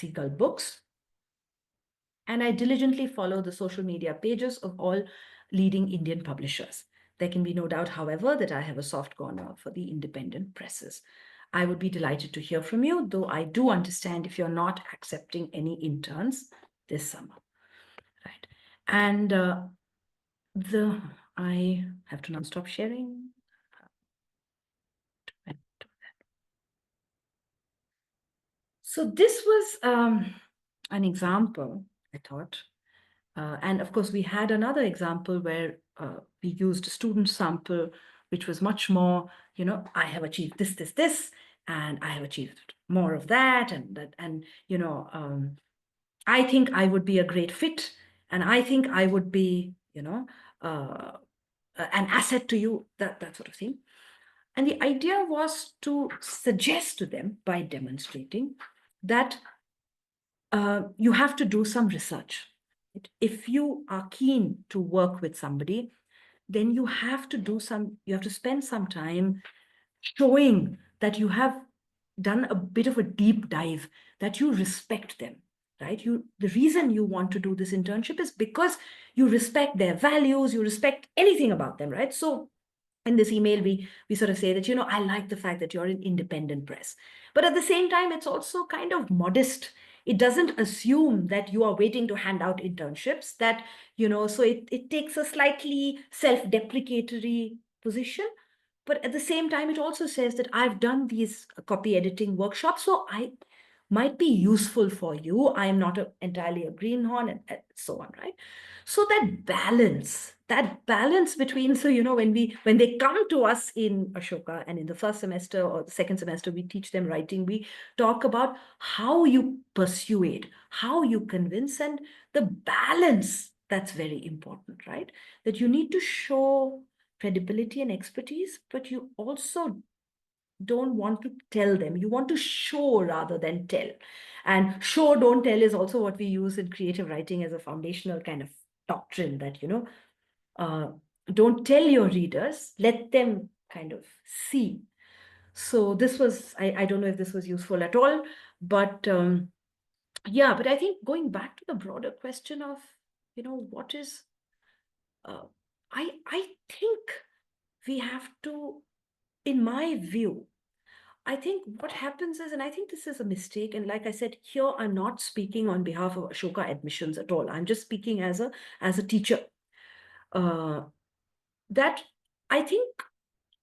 classical books. And I diligently follow the social media pages of all leading Indian publishers. There can be no doubt, however, that I have a soft corner for the independent presses. I would be delighted to hear from you, though I do understand if you're not accepting any interns this summer. Right. And I have to now stop sharing. So this was an example, I thought. And of course, we had another example where we used a student sample, which was much more, I have achieved this, this, this, and I have achieved more of that, and I think I would be a great fit, and I think I would be, an asset to you, that sort of thing. And the idea was to suggest to them by demonstrating that you have to do some research. If you are keen to work with somebody, then you have to spend some time showing that you have done a bit of a deep dive, that you respect them, right? The reason you want to do this internship is because you respect their values, you respect anything about them, right? So in this email, we sort of say that, I like the fact that you're an independent press. But at the same time, it's also kind of modest. It doesn't assume that you are waiting to hand out internships, so it takes a slightly self-deprecatory position. But at the same time, it also says that I've done these copy editing workshops, so I might be useful for you. I am not entirely a greenhorn, and so on, right? So that balance between, so, when they come to us in Ashoka, and in the first semester or the second semester, we teach them writing, we talk about how you persuade, how you convince, and the balance that's very important, right? That you need to show credibility and expertise, but you also don't want to tell them. You want to show rather than tell. And show, don't tell is also what we use in creative writing as a foundational kind of doctrine, that, uh, don't tell your readers, let them kind of see. So this was, I don't know if this was useful at all, but yeah, but I think going back to the broader question of, what is, I think we have to, in my view, I think what happens is, and I think this is a mistake, and like I said, here I'm not speaking on behalf of Ashoka admissions at all. I'm just speaking as a teacher. That I think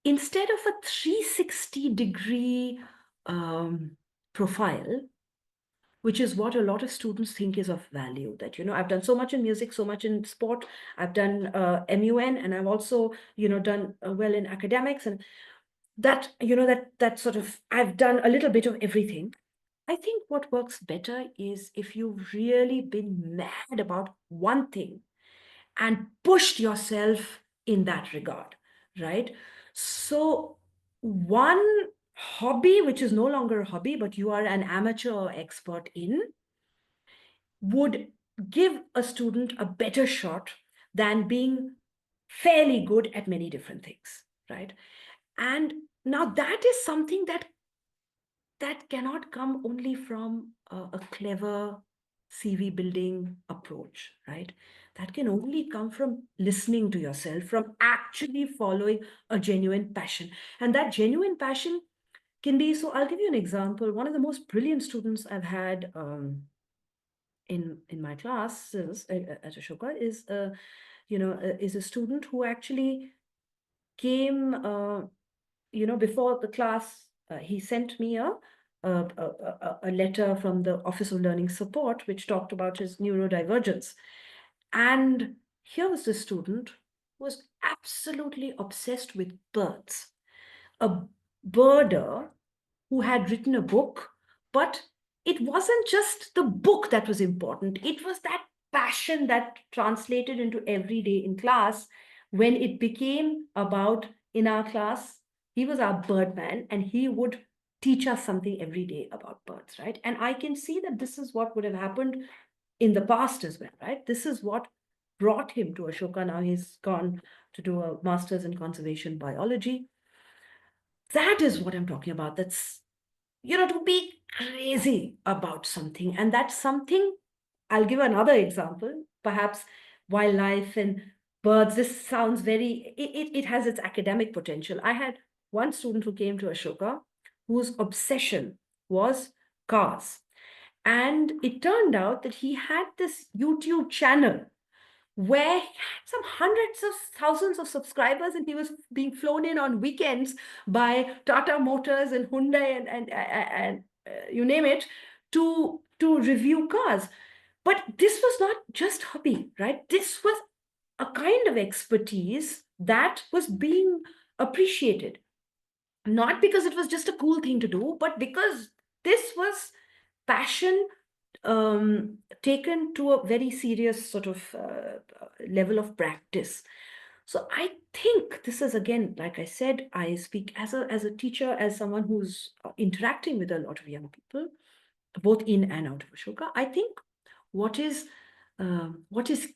instead of a 360-degree profile, which is what a lot of students think is of value, that, I've done so much in music, so much in sport, I've done MUN, and I've also, done well in academics, and that, that sort of, I've done a little bit of everything. I think what works better is if you've really been mad about one thing and pushed yourself in that regard, right? So one hobby, which is no longer a hobby, but you are an amateur or expert in, would give a student a better shot than being fairly good at many different things, right? And now that is something that cannot come only from a clever CV building approach, right? That can only come from listening to yourself, from actually following a genuine passion. And that genuine passion can be, so I'll give you an example. One of the most brilliant students I've had in my classes at Ashoka is a student who actually came, before the class, he sent me a letter from the Office of Learning Support, which talked about his neurodivergence. And here was the student who was absolutely obsessed with birds, a birder who had written a book, but it wasn't just the book that was important. It was that passion that translated into every day in class when it became about, in our class, he was our birdman and he would teach us something every day about birds, right? And I can see that this is what would have happened in the past as well, right? This is what brought him to Ashoka. Now he's gone to do a master's in conservation biology. That is what I'm talking about. That's, to be crazy about something. And that something, I'll give another example, perhaps wildlife and birds. This sounds very, it has its academic potential. I had one student who came to Ashoka whose obsession was cars. And it turned out that he had this YouTube channel where he had some hundreds of thousands of subscribers, and he was being flown in on weekends by Tata Motors and Hyundai and you name it to review cars. But this was not just hobby, right? This was a kind of expertise that was being appreciated, not because it was just a cool thing to do, but because this was passion taken to a very serious sort of level of practice. So I think this is, again, like I said, I speak as a teacher, as someone who's interacting with a lot of young people, both in and out of Ashoka. I think what is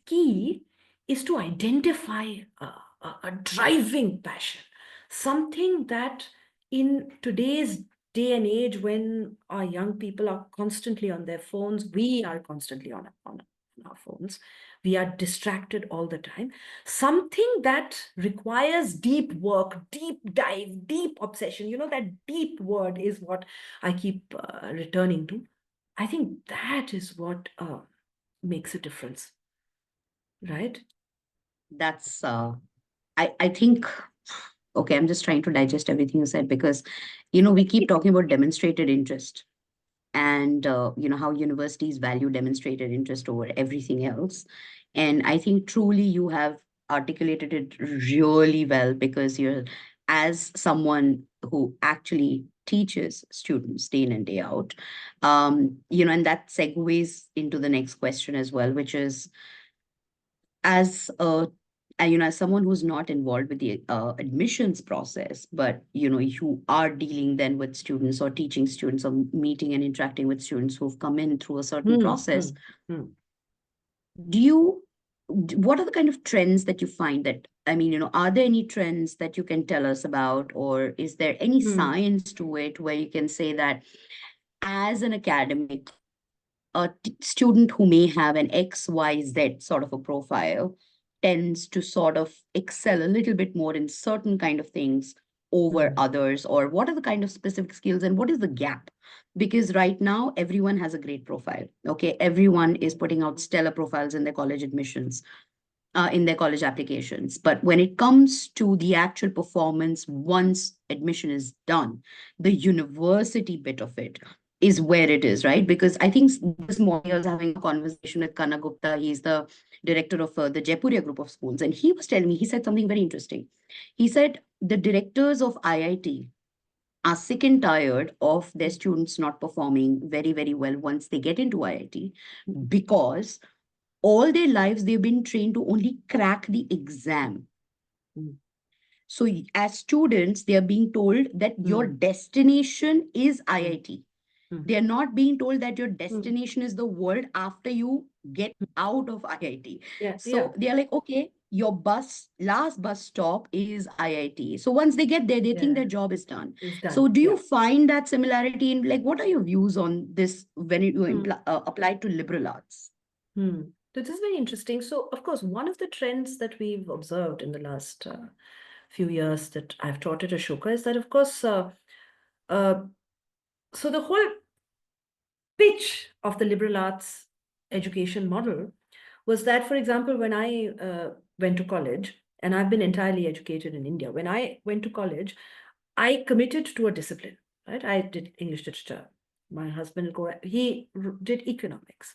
key is to identify a driving passion, something that in today's day and age, when our young people are constantly on their phones, we are constantly on our phones, we are distracted all the time. Something that requires deep work, deep dive, deep obsession. That deep word is what I keep returning to. I think that is what makes a difference, right? That's I think, okay, I'm just trying to digest everything you said, because we keep talking about demonstrated interest, and how universities value demonstrated interest over everything else. And I think truly you have articulated it really well, because you're, as someone who actually teaches students day in and day out, and that segues into the next question as well, which is, as a as someone who's not involved with the admissions process, but you are dealing then with students, or teaching students, or meeting and interacting with students who've come in through a certain Hmm, process, hmm, hmm, do you what are the kind of trends that you find? That, I mean, are there any trends that you can tell us about, or is there any hmm, science to it, where you can say that, as an academic, a student who may have an XYZ sort of a profile tends to sort of excel a little bit more in certain kind of things over hmm, others? Or what are the kind of specific skills, and what is the gap? Because right now everyone has a great profile. Okay, everyone is putting out stellar profiles in their college admissions, in their college applications. But when it comes to the actual performance, once admission is done, the university bit of it is where it is, right? Because I think this morning I was having a conversation with Kana Gupta. He's the director of the Jaipuria group of schools. And he was telling me, he said something very interesting. He said the directors of IIT are sick and tired of their students not performing very, very well once they get into IIT, because all their lives they've been trained to only crack the exam. hmm, So as students, they are being told that your hmm, destination is hmm, IIT. hmm, They are not being told that your hmm. destination is the world after you get out of IIT. Yeah, yeah, So they are like, okay, your last bus stop is IIT. So once they get there, they think yeah, their job is done. it's So done. do you Yeah. find that similarity in, like, what are your views on this when you Hmm, apply to liberal arts? hmm. So this is very interesting. So, of course, one of the trends that we've observed in the last few years that I've taught at Ashoka is that, of course, uh, so the whole pitch of the liberal arts education model was that, for example, when I went to college, and I've been entirely educated in India, when I went to college, I committed to a discipline, right? I did English literature. My husband, he did economics.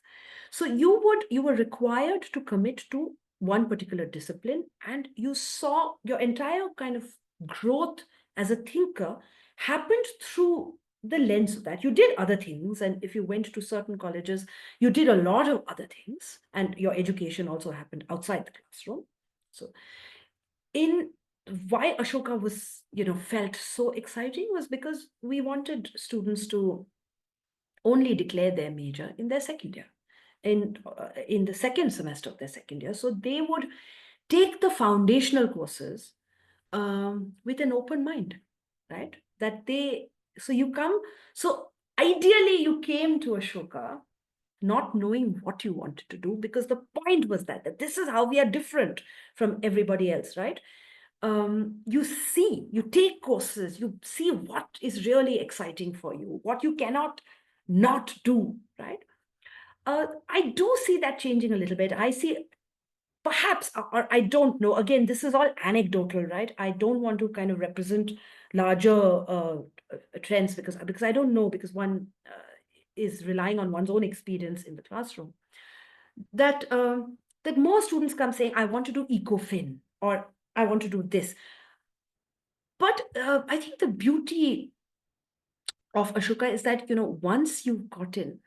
So you were required to commit to one particular discipline, and you saw your entire kind of growth as a thinker happened through the lens of that. You did other things, and if you went to certain colleges, you did a lot of other things, and your education also happened outside the classroom. So in why Ashoka was, felt so exciting was because we wanted students to only declare their major in their second year, in the second semester of their second year. So they would take the foundational courses with an open mind, right? That they, so you come, so ideally you came to Ashoka not knowing what you wanted to do, because the point was that this is how we are different from everybody else, right? You take courses, you see what is really exciting for you, what you cannot not do, right? I do see that changing a little bit. I see perhaps, or I don't know. Again, this is all anecdotal, right? I don't want to kind of represent larger trends, because I don't know, because one is relying on one's own experience in the classroom. That more students come saying, I want to do ecofin, or I want to do this. But I think the beauty of Ashoka is that, once you've got in,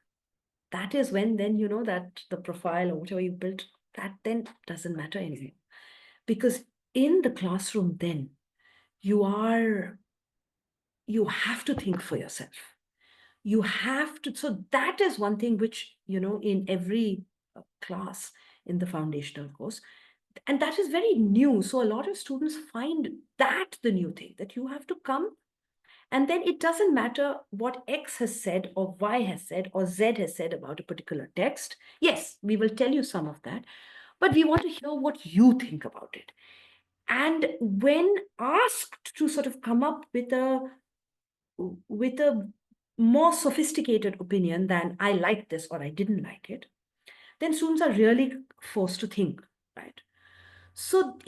that is when then that the profile or whatever you built, that then doesn't matter anymore. Because in the classroom, then you have to think for yourself. You have to. So that is one thing which, in every class in the foundational course, and that is very new. So a lot of students find that the new thing, that you have to come, and then it doesn't matter what X has said or Y has said or Z has said about a particular text. Yes, we will tell you some of that, but we want to hear what you think about it. And when asked to sort of come up with a more sophisticated opinion than I like this or I didn't like it, then students are really forced to think, right? So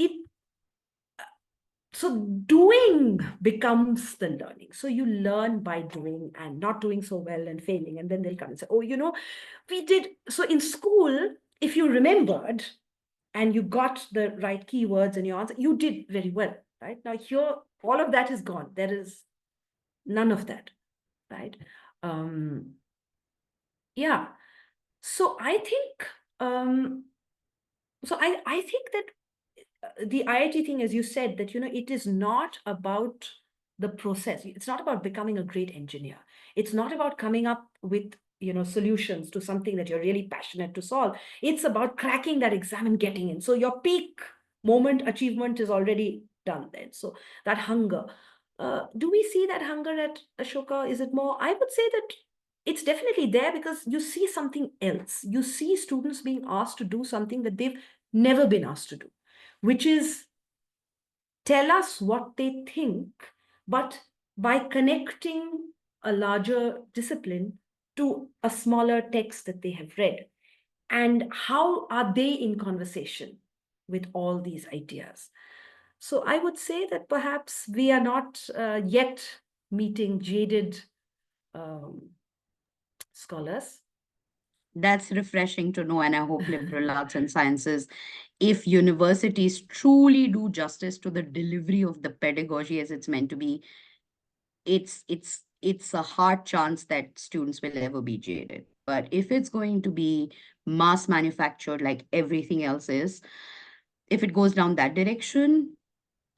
doing becomes the learning. So you learn by doing and not doing so well and failing. And then they'll come and say, oh, we did. So in school, if you remembered and you got the right keywords in your answer, you did very well, right? Now here, all of that is gone. There is none of that, right? Yeah. So I think, I think that the IIT thing, as you said, that, it is not about the process. It's not about becoming a great engineer. It's not about coming up with, solutions to something that you're really passionate to solve. It's about cracking that exam and getting in. So your peak moment achievement is already done then. So that hunger. Do we see that hunger at Ashoka? Is it more? I would say that it's definitely there, because you see something else. You see students being asked to do something that they've never been asked to do, which is tell us what they think, but by connecting a larger discipline to a smaller text that they have read. And how are they in conversation with all these ideas? So I would say that perhaps we are not yet meeting jaded um, scholars. That's refreshing to know, and I hope liberal arts and sciences, if universities truly do justice to the delivery of the pedagogy as it's meant to be, it's a hard chance that students will ever be jaded. But if it's going to be mass manufactured like everything else is, if it goes down that direction,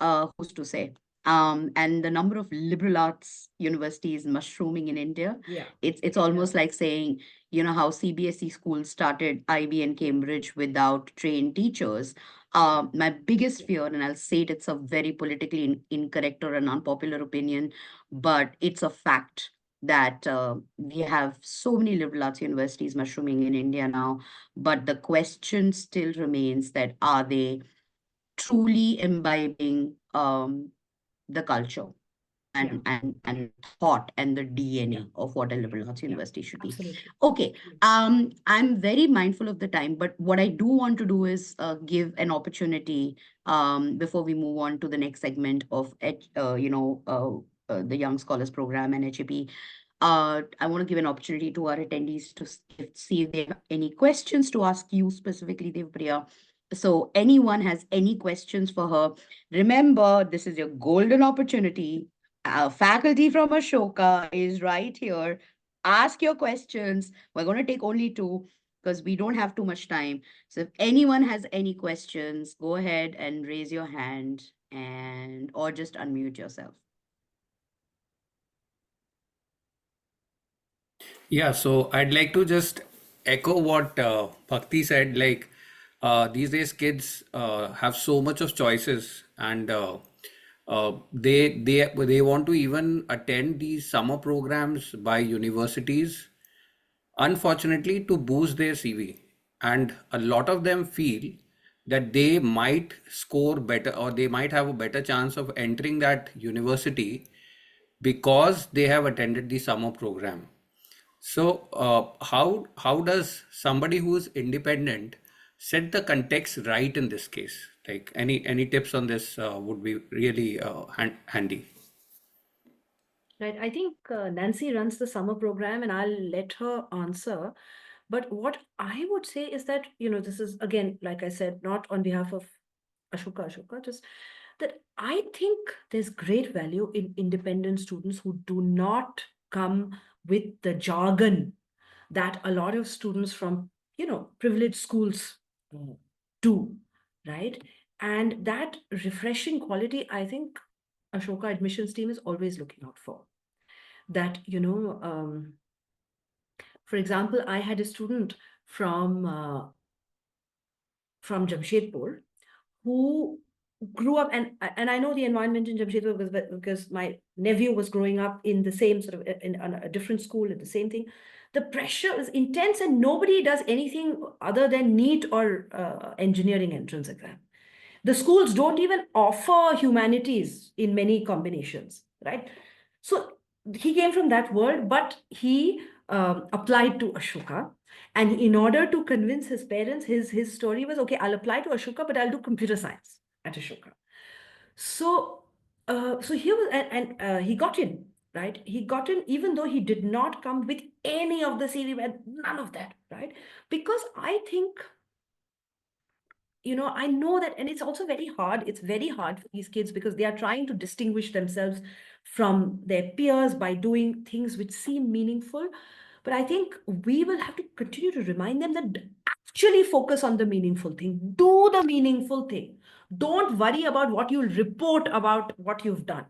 who's to say? And the number of liberal arts universities mushrooming in India, Yeah. it's almost like saying, how CBSE schools started IB and Cambridge without trained teachers. My biggest fear, and I'll say it, it's a very politically incorrect or an unpopular opinion, but it's a fact that we have so many liberal arts universities mushrooming in India now. But the question still remains, that are they truly imbibing the culture Yeah. and thought and the Yeah. DNA of what a liberal arts Yeah. university should be. Absolutely. Okay, I'm very mindful of the time, but what I do want to do is give an opportunity before we move on to the next segment of the Young Scholars Program and HAP. I want to give an opportunity to our attendees to see if they have any questions to ask you specifically, Devpriya. So anyone has any questions for her, remember, this is your golden opportunity. Faculty from Ashoka is right here. Ask your questions. We're going to take only two because we don't have too much time. So if anyone has any questions, go ahead and raise your hand and or just unmute yourself. Yeah, so I'd like to just echo what Bhakti said. These days, kids have so much of choices, and They want to even attend these summer programs by universities, unfortunately, to boost their CV. And a lot of them feel that they might score better, or they might have a better chance of entering that university because they have attended the summer program. So, how does somebody who is independent set the context right in this case? Like, any tips on this would be really handy. Right. I think Nancy runs the summer program, and I'll let her answer. But what I would say is that, this is again, like I said, not on behalf of Ashoka, just that I think there's great value in independent students who do not come with the jargon that a lot of students from, privileged schools do, right? And that refreshing quality, I think Ashoka admissions team is always looking out for. That, for example, I had a student from Jamshedpur who grew up, and I know the environment in Jamshedpur because my nephew was growing up in the same sort of in a different school at the same thing. The pressure is intense, and nobody does anything other than NEET or engineering entrance exam. The schools don't even offer humanities in many combinations, right? So he came from that world, but he applied to Ashoka. And in order to convince his parents, his story was, okay, I'll apply to Ashoka, but I'll do computer science at Ashoka. So, so he was, and he got in, right? He got in, even though he did not come with any of the CV, none of that, right? Because I think, I know that, and it's also very hard. It's very hard for these kids because they are trying to distinguish themselves from their peers by doing things which seem meaningful. But I think we will have to continue to remind them that actually focus on the meaningful thing. Do the meaningful thing. Don't worry about what you'll report about what you've done.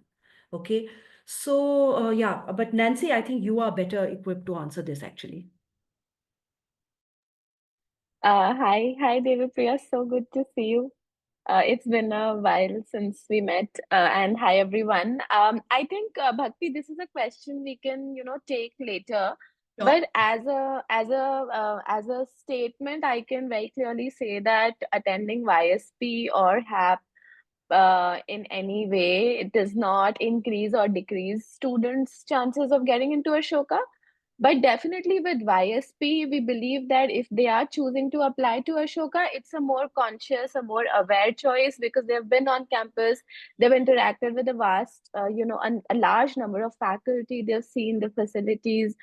Okay. So, yeah, but Nancy, I think you are better equipped to answer this actually. Hi, Devipriya. So good to see you. It's been a while since we met, and hi everyone. I think Bhakti, this is a question we can, take later. Sure. But as a statement, I can very clearly say that attending YSP or HAP in any way, it does not increase or decrease students' chances of getting into Ashoka. But definitely with YSP, we believe that if they are choosing to apply to Ashoka, it's a more conscious, a more aware choice because they've been on campus, they've interacted with a vast, a large number of faculty, they've seen the facilities.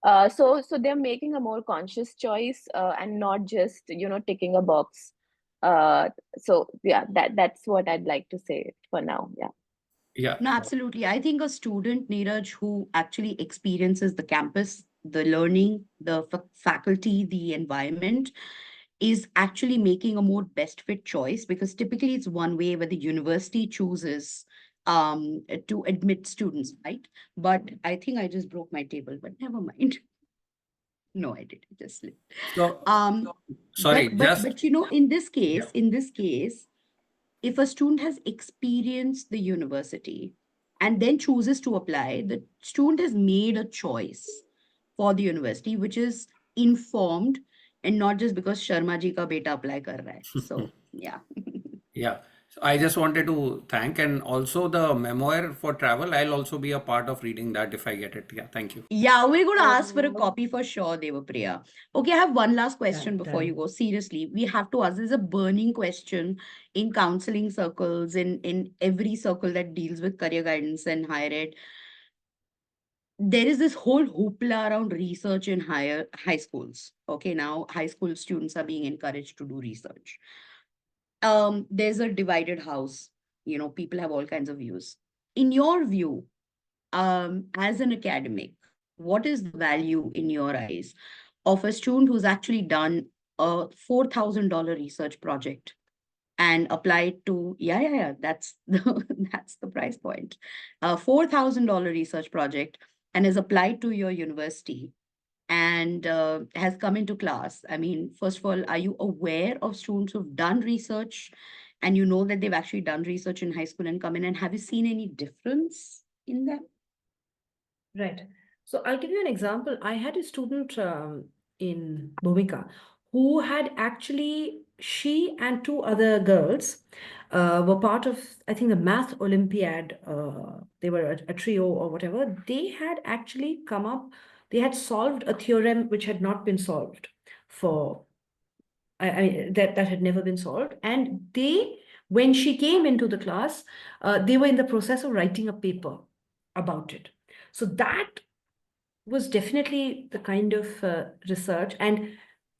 So they're making a more conscious choice and not just, ticking a box. So yeah, that's what I'd like to say for now. Yeah. Yeah. No, absolutely. I think a student, Neeraj, who actually experiences the campus, the learning, the faculty, the environment, is actually making a more best fit choice because typically it's one way where the university chooses to admit students, right? But I think I just broke my table, but never mind. No, I did. I just slipped. So, Um, sorry, but in this case, if a student has experienced the university and then chooses to apply, the student has made a choice for the university, which is informed and not just because Sharma ji ka beta apply kar raha hai. So, yeah. yeah. So I just wanted to thank, and also the memoir for travel. I'll also be a part of reading that if I get it. Yeah, thank you. Yeah, we're going to ask for a copy for sure, Devapriya. Okay, I have one last question before you Done. go. Seriously, we have to ask. This is a burning question in counseling circles, in every circle that deals with career guidance and higher ed. There is this whole hoopla around research in high schools. Okay, now high school students are being encouraged to do research. There's a divided house. People have all kinds of views. In your view, as an academic, what is the value in your eyes of a student who's actually done a $4,000 research project and applied to, yeah, that's that's the price point, a $4,000 research project, and has applied to your university and has come into class? I mean, first of all, are you aware of students who've done research and you know that they've actually done research in high school and come in, and have you seen any difference in them? Right. So I'll give you an example. I had a student in Bhumika who had actually, she and two other girls were part of, I think, the math Olympiad. They were a trio or whatever. They had actually come up, they had solved a theorem which had not been solved for, that had never been solved. And they, when she came into the class, they were in the process of writing a paper about it. So that was definitely the kind of research. And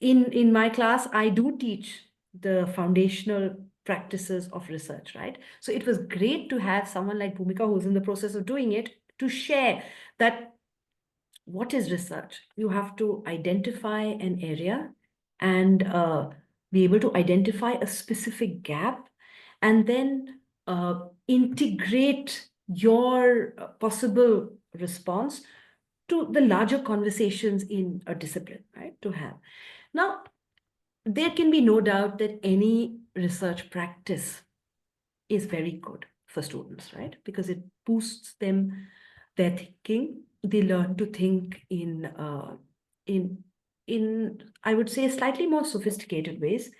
in my class, I do teach the foundational practices of research, right? So it was great to have someone like Bhumika who's in the process of doing it to share that what is research. You have to identify an area and be able to identify a specific gap, and then integrate your possible response to the larger conversations in a discipline, right? To have. Now, there can be no doubt that any research practice is very good for students, right? Because it boosts them, their thinking. They learn to think in I would say slightly more sophisticated ways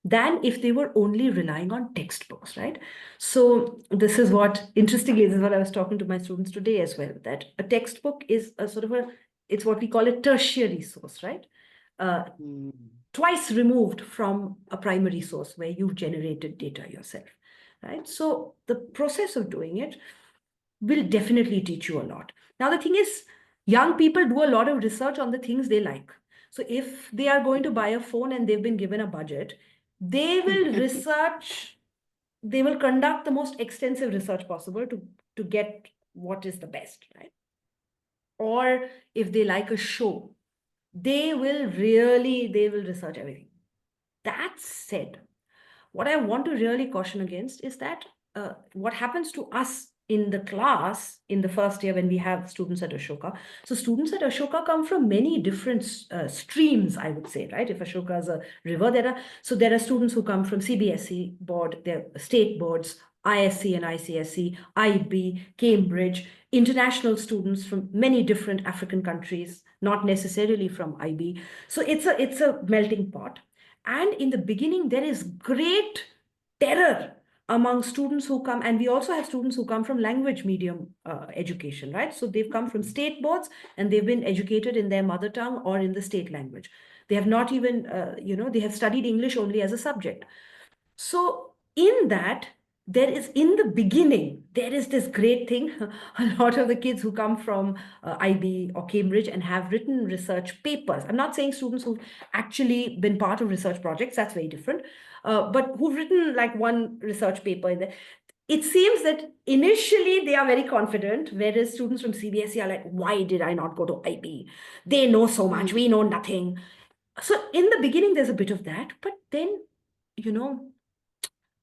than if they were only relying on textbooks, right? So this is what, interestingly, this is what I was talking to my students today as well, that a textbook is a sort of a, it's what we call a tertiary source, right? Twice removed from a primary source where you've generated data yourself, right? So the process of doing it will definitely teach you a lot. Now, the thing is, young people do a lot of research on the things they like. So if they are going to buy a phone and they've been given a budget, they will research, they will conduct the most extensive research possible to get what is the best, right? Or if they like a show, they will research everything. That said, what I want to really caution against is that what happens to us in the class in the first year when we have students at Ashoka. So students at Ashoka come from many different streams, I would say, right? If Ashoka is a river, there are students who come from CBSE board, there are state boards, ISC and ICSE, IB, Cambridge, international students from many different African countries, not necessarily from IB. So it's a melting pot. And in the beginning, there is great terror among students who come, and we also have students who come from language medium education, right? So they've come from state boards and they've been educated in their mother tongue or in the state language. They have not even, they have studied English only as a subject. So in that, there is, in the beginning, there is this great thing. A lot of the kids who come from IB or Cambridge and have written research papers. I'm not saying students who've actually been part of research projects, that's very different. But who've written like one research paper in there. It seems that initially they are very confident, whereas students from CBSE are like, why did I not go to IB? They know so much, we know nothing. So in the beginning, there's a bit of that, but then,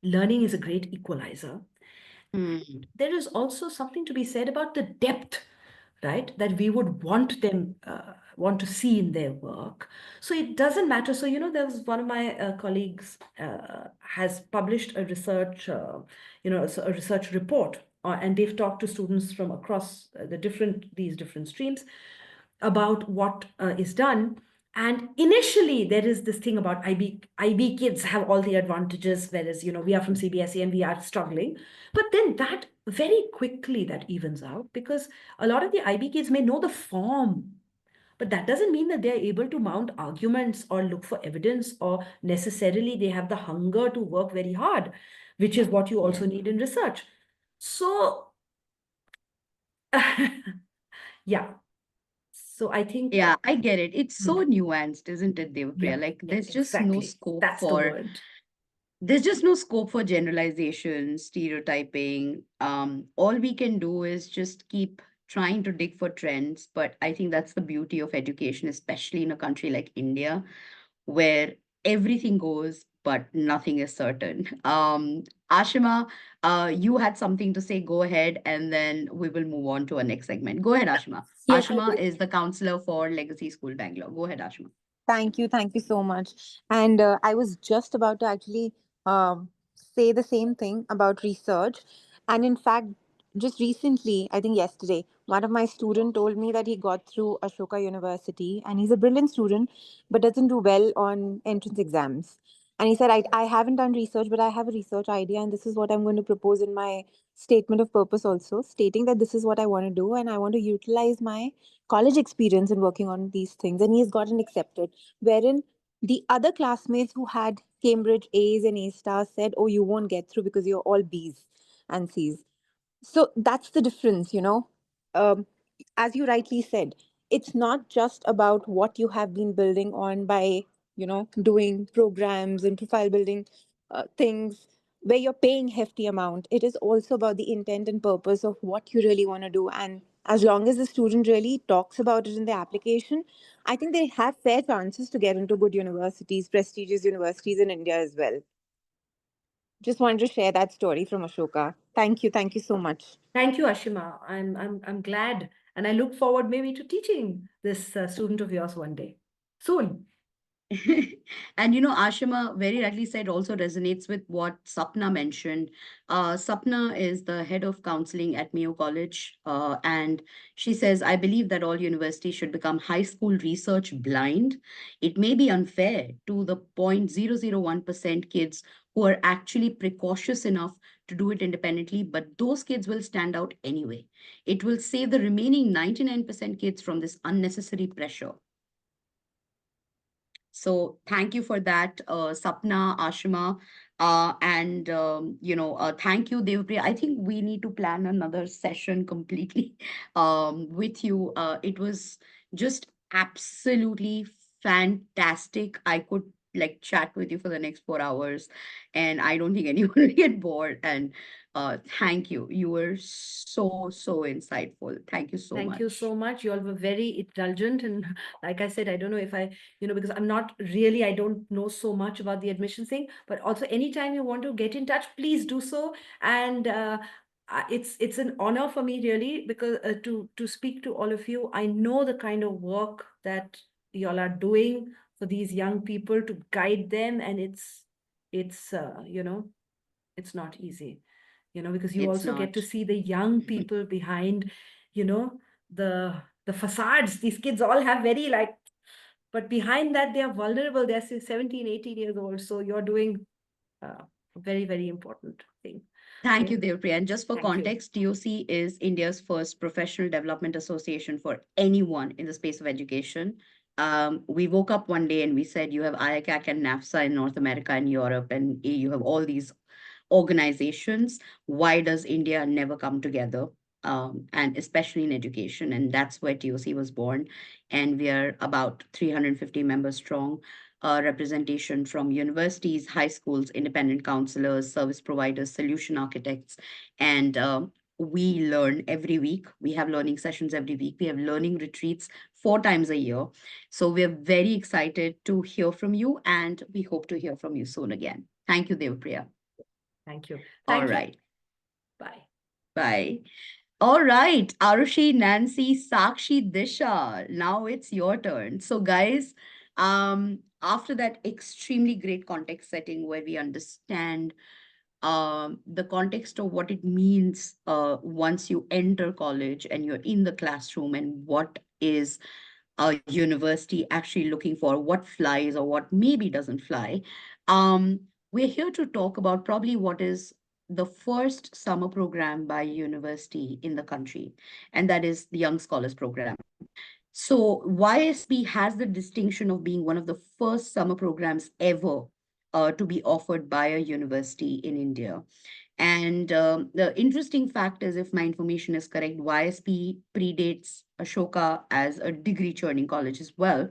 learning is a great equalizer. There is also something to be said about the depth, right, that we would want them want to see in their work. So it doesn't matter. So there was one of my colleagues has published a research a research report, and they've talked to students from across these different streams about what is done. And initially, there is this thing about IB kids have all the advantages, whereas, we are from CBSE and we are struggling. But then that very quickly that evens out, because a lot of the IB kids may know the form, but that doesn't mean that they're able to mount arguments or look for evidence, or necessarily they have the hunger to work very hard, which is what you also need in research. So, yeah. So I think, Yeah, I get it. It's so nuanced, isn't it, Devapriya? yeah, Like yeah, there's just no exactly. scope That's the for word. there's just no scope for generalization, stereotyping. All we can do is just keep trying to dig for trends. But I think that's the beauty of education, especially in a country like India, where everything goes, but nothing is certain. Ashima, you had something to say. Go ahead, and then we will move on to our next segment. Go ahead, Ashima. Yeah, Ashima is the counselor for Legacy School Bangalore. Go ahead, Ashima. thank you so much. And I was just about to actually um, say the same thing about research. And in fact, just recently, I think yesterday, one of my students told me that he got through Ashoka University and he's a brilliant student, but doesn't do well on entrance exams. And he said, I haven't done research, but I have a research idea, and this is what I'm going to propose in my statement of purpose also, stating that this is what I want to do, and I want to utilize my college experience in working on these things. And he's gotten accepted. Wherein the other classmates who had Cambridge A's and A stars said, "Oh, you won't get through because you're all B's and C's." So that's the difference, um, as you rightly said, it's not just about what you have been building on by doing programs and profile building things where you're paying hefty amount. It is also about the intent and purpose of what you really want to do. And as long as the student really talks about it in the application, I think they have fair chances to get into good universities, prestigious universities in India as well. Just wanted to share that story from Ashoka. Thank you so much. Thank you, Ashima. I'm glad, and I look forward maybe to teaching this student of yours one day, soon. And Ashima very rightly said also resonates with what Sapna mentioned. Sapna is the head of counseling at Mayo College, and she says, I believe that all universities should become high school research blind. It may be unfair to the 0.001% kids who are actually precautious enough to do it independently, but those kids will stand out anyway. It will save the remaining 99% kids from this unnecessary pressure. So thank you for that, Sapna, Ashima, and thank you, Devpriya. I think we need to plan another session completely with you. It was just absolutely fantastic. I could like chat with you for the next 4 hours, and I don't think anyone will get bored. And thank you. You were so insightful. Thank you so Thank you much. so much. You all were very indulgent. And like I said, I don't know if because I'm not really, I don't know so much about the admission thing, but also anytime you want to get in touch, please do so. And it's an honor for me really, because to speak to all of you. I know the kind of work that y'all are doing for these young people to guide them, and it's it's not easy, because you It's also get to not. see the young people behind, you know, the facades. These kids all have very like, but behind that they are vulnerable. They're 17, 18 years old. So you're doing a very, very important thing. Thank Okay. you, Devpriya. And just for Thank you. context, TOC is India's first professional development association for anyone in the space of education. We woke up one day and we said, you have IACAC and NAFSA in North America and Europe, and you have all these organizations. Why does India never come together? And especially in education. And that's where TOC was born. And we are about 350 members strong, representation from universities, high schools, independent counselors, service providers, solution architects. And we learn every week. We have learning sessions every week. We have learning retreats 4 times a year. So we're very excited to hear from you, and we hope to hear from you soon again. Thank you, Devpriya. Thank you. All Thank you. right. Bye. Bye. All right, Arushi, Nancy, Sakshi, Disha. Now it's your turn. So, guys, after that extremely great context setting where we understand the context of what it means once you enter college and you're in the classroom, and what is a university actually looking for, what flies or what maybe doesn't fly. Um, we're here to talk about probably what is the first summer program by university in the country, and that is the Young Scholars Program. So YSP has the distinction of being one of the first summer programs ever to be offered by a university in India. And the interesting fact is, if my information is correct, YSP predates Ashoka as a degree churning college as well,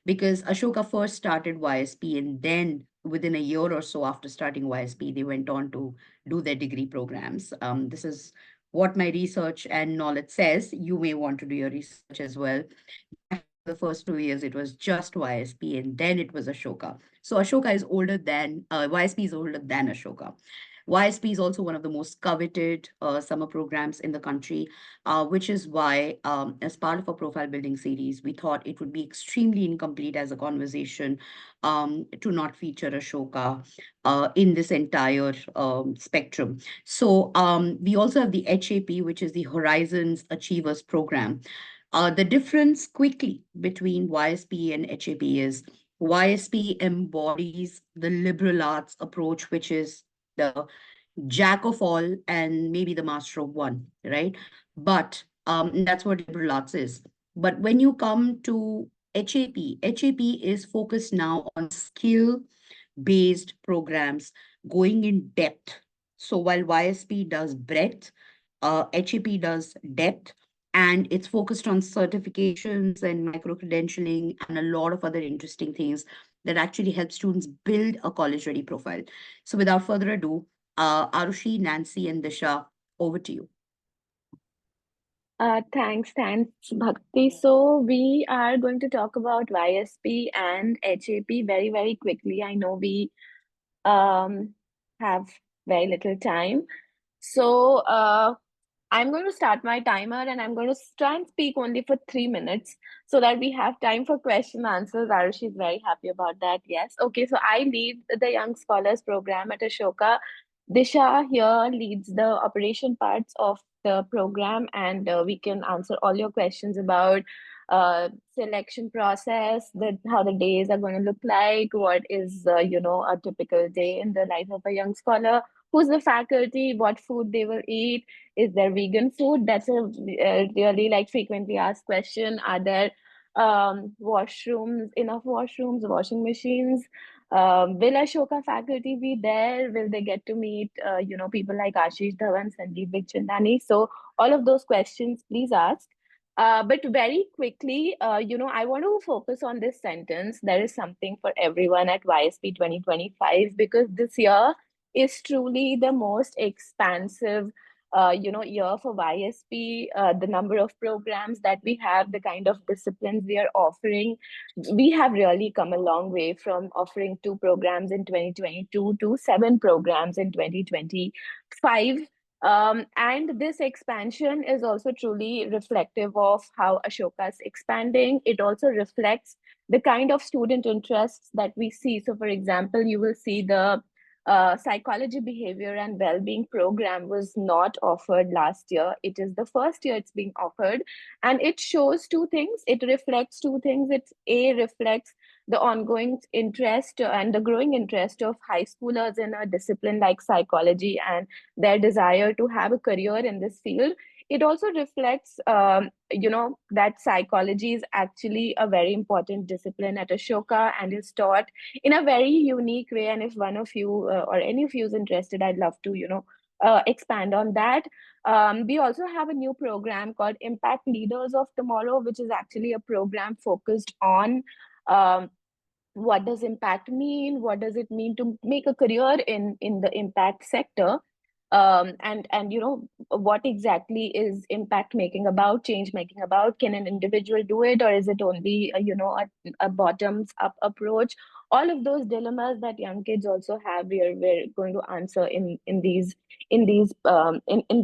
because Ashoka first started YSP, and then within a year or so after starting YSP, they went on to do their degree programs. This is what my research and knowledge says. You may want to do your research as well. The first 2 years, it was just YSP, and then it was Ashoka. So Ashoka is older than YSP is older than Ashoka. YSP is also one of the most coveted summer programs in the country, which is why, as part of our profile building series, we thought it would be extremely incomplete as a conversation to not feature Ashoka in this entire spectrum. So we also have the HAP, which is the Horizons Achievers Program. The difference quickly between YSP and HAP is YSP embodies the liberal arts approach, which is the jack of all and maybe the master of one, right? But that's what liberal arts is. But when you come to HAP is focused now on skill based programs going in depth. So while YSP does breadth, HAP does depth, and it's focused on certifications and micro credentialing and a lot of other interesting things that actually help students build a college ready profile. So without further ado, Arushi, Nancy, and Disha, over to you. Thanks, Bhakti. So we are going to talk about YSP and HAP very, very quickly. I know we have very little time. So I'm going to start my timer and I'm going to try and speak only for 3 minutes so that we have time for question answers. Arushi is very happy about that. Yes. Okay. So I lead the Young Scholars program at Ashoka. Disha here leads the operation parts of the program, and we can answer all your questions about selection process, how the days are going to look like, what is a typical day in the life of a young scholar, who's the faculty, what food they will eat, is there vegan food? That's a really like frequently asked question. Are there washrooms, enough washrooms, washing machines? Will Ashoka faculty be there? Will they get to meet, people like Ashish Dhawan, Sandeep Bichchandani? So all of those questions, please ask. But very quickly, I want to focus on this sentence. There is something for everyone at YSP 2025 because this year is truly the most expansive year for YSP. The number of programs that we have, the kind of disciplines we are offering, we have really come a long way from offering 2 programs in 2022 to 7 programs in 2025. And this expansion is also truly reflective of how Ashoka is expanding. It also reflects the kind of student interests that we see. So, for example, you will see the psychology, behavior, and well-being program was not offered last year. It is the first year it's being offered, and it shows 2 things. It reflects 2 things. It reflects the ongoing interest and the growing interest of high schoolers in a discipline like psychology and their desire to have a career in this field. It also reflects, that psychology is actually a very important discipline at Ashoka and is taught in a very unique way. And if one of you or any of you is interested, I'd love to, expand on that. We also have a new program called Impact Leaders of Tomorrow, which is actually a program focused on um, what does impact mean, what does it mean to make a career in the impact sector, and what exactly is impact making about, change making about. Can an individual do it, or is it only a bottoms up approach? All of those dilemmas that young kids also have, we're going to answer in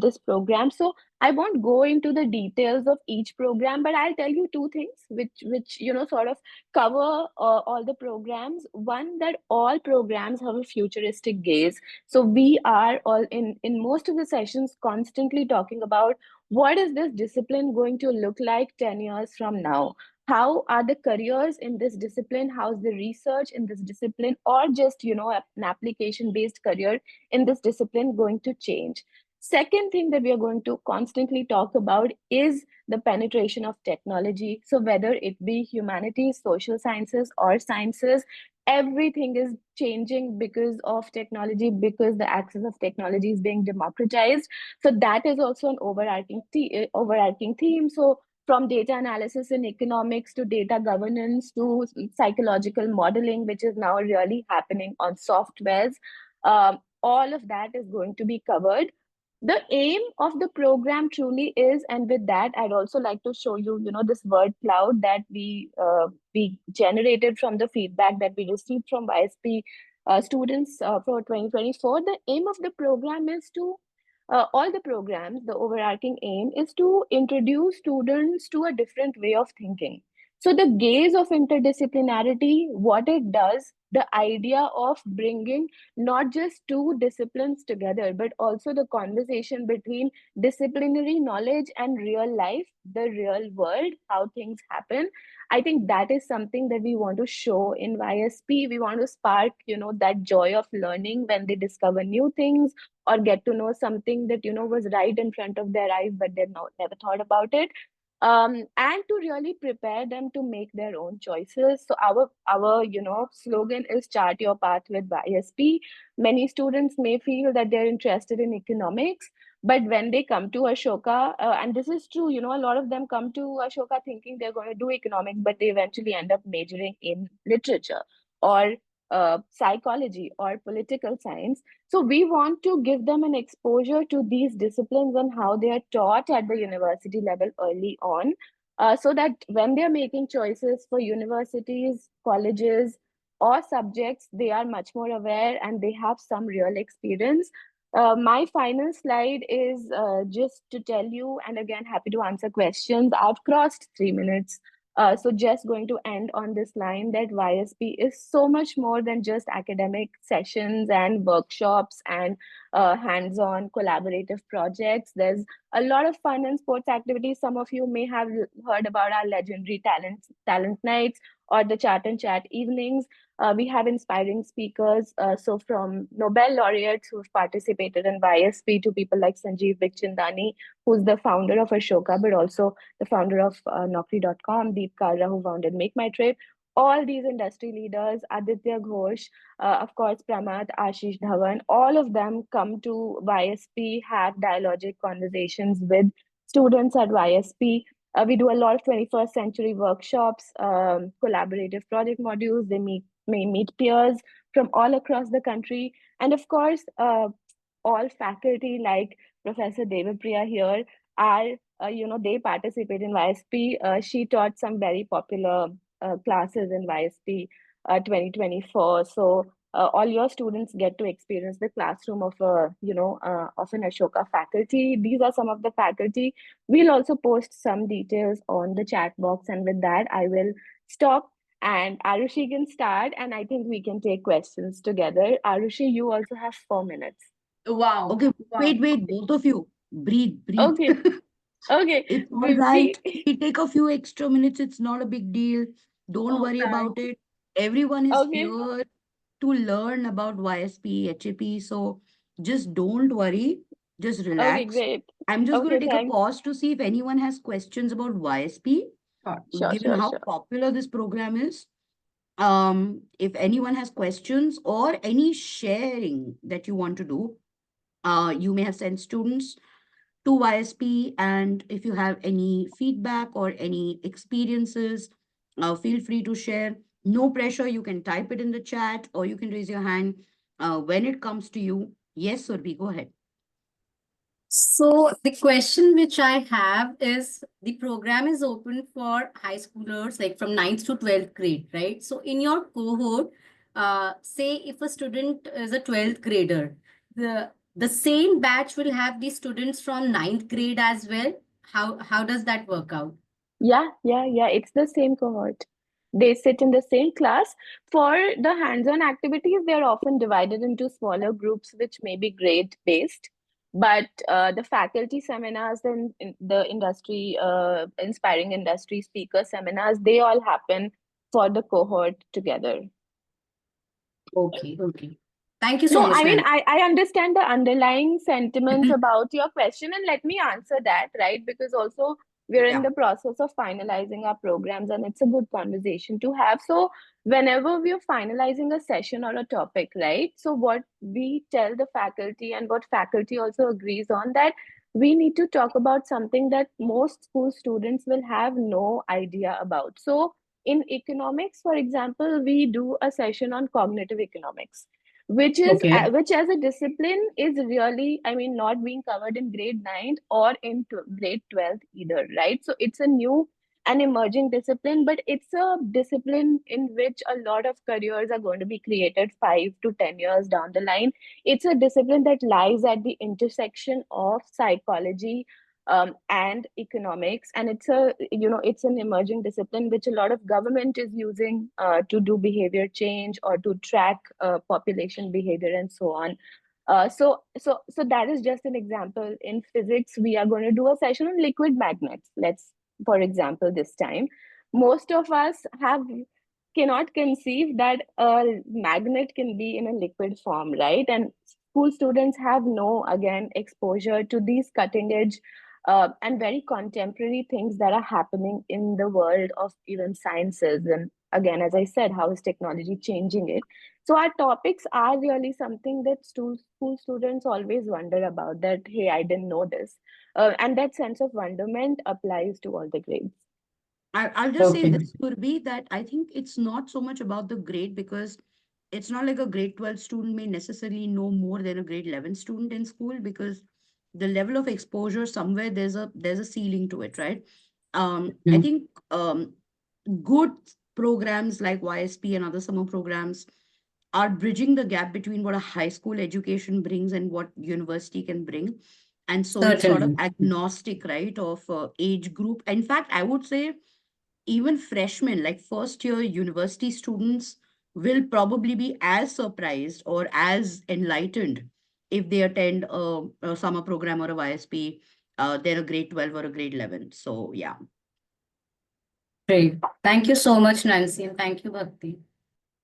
this program. So I won't go into the details of each program, but I'll tell you 2 things which sort of cover all the programs. One, that all programs have a futuristic gaze. So we are all in most of the sessions constantly talking about what is this discipline going to look like 10 years from now? How are the careers in this discipline? How's the research in this discipline, or just an application based career in this discipline going to change? Second thing that we are going to constantly talk about is the penetration of technology. So whether it be humanities, social sciences, or sciences, everything is changing because of technology, because the access of technology is being democratized. So that is also an overarching theme. So from data analysis in economics to data governance to psychological modeling, which is now really happening on softwares, all of that is going to be covered. The aim of the program truly is, and with that I'd also like to show you this word cloud that we generated from the feedback that we received from YSP students for 2024. The aim of the program is to all the programs, the overarching aim is to introduce students to a different way of thinking. So the gaze of interdisciplinarity, what it does, the idea of bringing not just two disciplines together, but also the conversation between disciplinary knowledge and real life, the real world, how things happen. I think that is something that we want to show in YSP. We want to spark, that joy of learning when they discover new things or get to know something that, was right in front of their eyes, but they never thought about it. And to really prepare them to make their own choices. So our slogan is chart your path with YSP. Many students may feel that they're interested in economics, but when they come to Ashoka, and this is true, a lot of them come to Ashoka thinking they're going to do economics, but they eventually end up majoring in literature or psychology or political science. So we want to give them an exposure to these disciplines and how they are taught at the university level early on, so that when they're making choices for universities, colleges, or subjects, they are much more aware and they have some real experience. My final slide is just to tell you, and again, happy to answer questions. I've crossed 3 minutes. So just going to end on this line that YSP is so much more than just academic sessions and workshops and hands-on collaborative projects. There's a lot of fun and sports activities. Some of you may have heard about our legendary talent nights or the chat and chat evenings. We have inspiring speakers. So from Nobel laureates who've participated in YSP to people like Sanjeev Bikhchandani, who's the founder of Ashoka, but also the founder of Naukri.com, Deep Kalra, who founded Make My Trip. All these industry leaders, Aditya Ghosh, of course, Pramath, Ashish Dhawan, all of them come to YSP, have dialogic conversations with students at YSP. We do a lot of 21st century workshops, collaborative project modules. They may meet peers from all across the country. And of course, all faculty like Professor Devapriya here are, they participate in YSP. She taught some very popular classes in YSP 2024. So all your students get to experience the classroom of of an Ashoka faculty. These are some of the faculty. We'll also post some details on the chat box. And with that, I will stop. And Arushi can start, and I think we can take questions together. Arushi, you also have 4 minutes. Wow. Okay, Wow. wait, both of you. Breathe. Okay. Okay. It's all right. We take a few extra minutes. It's not a big deal. Don't Oh, worry thanks. about it. Everyone is Okay. here to learn about YSP, HAP. So just don't worry. Just Okay, relax. great. I'm just going Okay, to take a thanks. pause to see if anyone has questions about YSP, Sure. given how Sure. popular this program is. If anyone has questions or any sharing that you want to do, you may have sent students to YSP, and if you have any feedback or any experiences, feel free to share. No pressure, you can type it in the chat or you can raise your hand when it comes to you. Yes, Surbi, go ahead. So the question which I have is the program is open for high schoolers like from 9th to 12th grade, right? So in your cohort, say if a student is a 12th grader, the same batch will have the students from 9th grade as well. How does that work out? Yeah. It's the same cohort. They sit in the same class. For the hands-on activities, they're often divided into smaller groups, which may be grade-based. But the faculty seminars and the industry, inspiring industry speaker seminars, they all happen for the cohort together. Okay. Thank you so No, much, I mean, ma'am. I understand the underlying sentiments about your question, and let me answer that, right? Because also we're in Yeah. the process of finalizing our programs, and it's a good conversation to have. So, whenever we're finalizing a session or a topic, right? So, what we tell the faculty and what faculty also agrees on that we need to talk about something that most school students will have no idea about. So, in economics, for example, we do a session on cognitive economics, Okay. which as a discipline is really, I mean, not being covered in grade 9 or in grade 12 either, right? So it's a new an emerging discipline, but it's a discipline in which a lot of careers are going to be created 5 to 10 years down the line. It's a discipline that lies at the intersection of psychology and economics, and it's an emerging discipline which a lot of government is using to do behavior change or to track population behavior and so on. So that is just an example. In physics, we are going to do a session on liquid magnets. Let's, for example, this time, most of us cannot conceive that a magnet can be in a liquid form, right? And school students have no, again, exposure to these cutting edge and very contemporary things that are happening in the world of even sciences. And again, as I said, how is technology changing it? So our topics are really something that school students always wonder about, that, hey, I didn't know this. And that sense of wonderment applies to all the grades. I'll just say Okay. this, Purvi, that I think it's not so much about the grade, because it's not like a grade 12 student may necessarily know more than a grade 11 student in school, because the level of exposure somewhere, there's a ceiling to it, right? I Mhm. think good programs like YSP and other summer programs are bridging the gap between what a high school education brings and what university can bring. And so it's sort of Certainly. agnostic, right, of age group. In fact, I would say even freshmen, like first year university students, will probably be as surprised or as enlightened if they attend a summer program or a YSP than a grade 12 or a grade 11. So, yeah, Great. Thank you so much, Nancy, and thank you, Bhakti.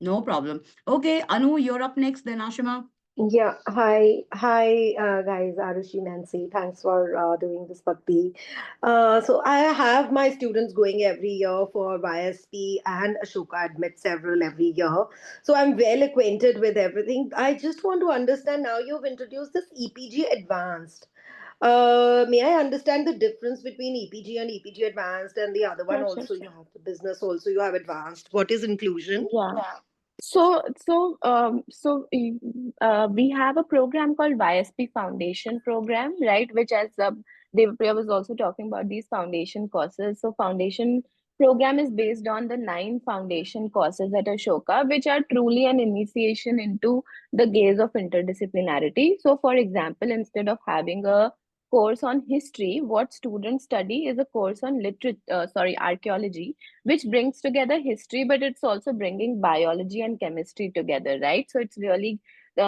no problem. Okay, Anu, you're up next, then Ashima. Yeah, hi, guys, Arushi, Nancy. Thanks for doing this, Bhakti. So I have my students going every year for YSP and Ashoka admit several every year. So I'm well acquainted with everything. I just want to understand now you've introduced this EPG Advanced. May I understand the difference between EPG and EPG Advanced, and the other one Sure, sure, also you sure. have the business also you have advanced. What is inclusion? Yeah. So we have a program called YSP Foundation program, right? Which, as Devapriya was also talking about, these foundation courses. So foundation program is based on the 9 foundation courses at Ashoka, which are truly an initiation into the gaze of interdisciplinarity. So, for example, instead of having a course on history, what students study is a course on archaeology, which brings together history, but it's also bringing biology and chemistry together, right? So it's really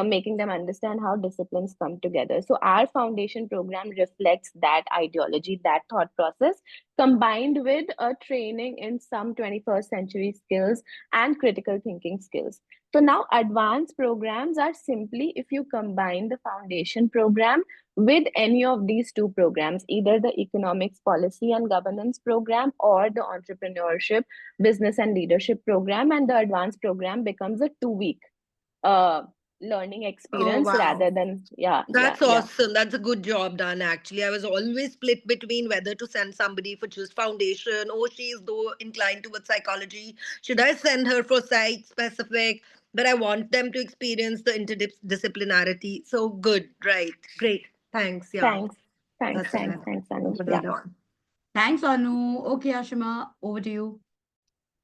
making them understand how disciplines come together. So our foundation program reflects that ideology, that thought process, combined with a training in some 21st century skills and critical thinking skills. So now advanced programs are simply if you combine the foundation program with any of these 2 programs, either the economics policy and governance program or the entrepreneurship, business and leadership program, and the advanced program becomes a 2 week uh, learning Oh, experience wow. rather than, yeah, yeah, That's yeah. awesome. That's a good job done, actually. I was always split between whether to send somebody for just foundation. Oh, she's though inclined towards psychology. Should I send her for psych specific? But I want them to experience the interdisciplinarity. So good, right? Great. Thanks. Yeah, Thanks, thanks, that's what thanks, I thanks, Anu. put Yeah. it on. Thanks, Anu. Okay, Ashima, over to you.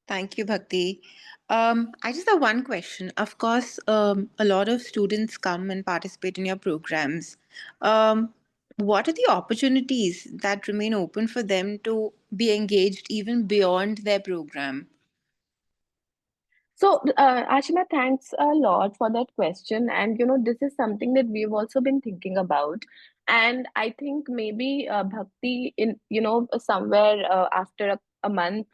Thank you, Bhakti. I just have one question. Of course, a lot of students come and participate in your programs. What are the opportunities that remain open for them to be engaged even beyond their program? So, Ashima, thanks a lot for that question. And, this is something that we've also been thinking about. And I think maybe Bhakti, in, somewhere after a month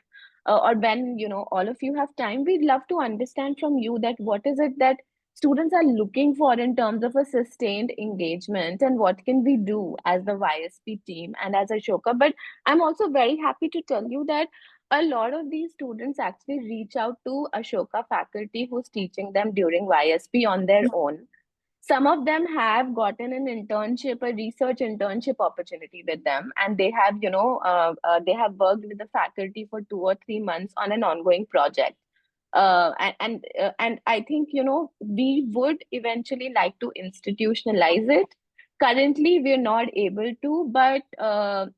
or when, all of you have time, we'd love to understand from you that what is it that students are looking for in terms of a sustained engagement, and what can we do as the YSP team and as Ashoka. But I'm also very happy to tell you that a lot of these students actually reach out to Ashoka faculty who's teaching them during YSP on their own. Some of them have gotten an internship, a research internship opportunity with them, and they have, they have worked with the faculty for 2 or 3 months on an ongoing project. And I think we would eventually like to institutionalize it. Currently, we're not able to, but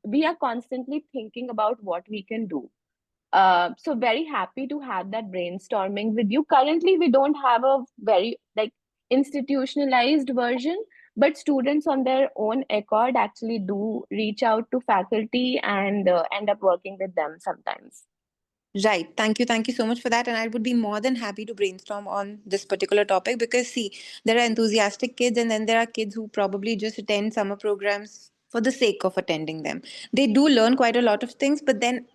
we are constantly thinking about what we can do. So very happy to have that brainstorming with you. Currently, we don't have a very like institutionalized version, but students on their own accord actually do reach out to faculty and end up working with them sometimes. Right. Thank you. Thank you so much for that. And I would be more than happy to brainstorm on this particular topic because, see, there are enthusiastic kids, and then there are kids who probably just attend summer programs for the sake of attending them. They do learn quite a lot of things, but then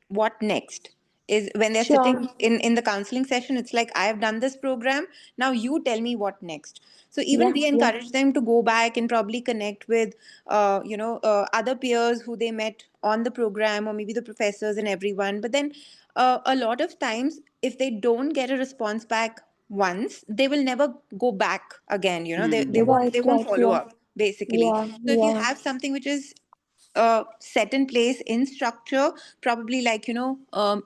what next? Is when they're Sure. sitting in the counseling session, it's like, I have done this program. Now you tell me what next. So even Yeah, we yeah. encourage them to go back and probably connect with, other peers who they met on the program, or maybe the professors and everyone. But then a lot of times, if they don't get a response back once, they will never go back again. They Hmm. won't Right, they won't right. follow Yeah, up basically. yeah, So if you yeah. have something which is set in place in structure, probably like,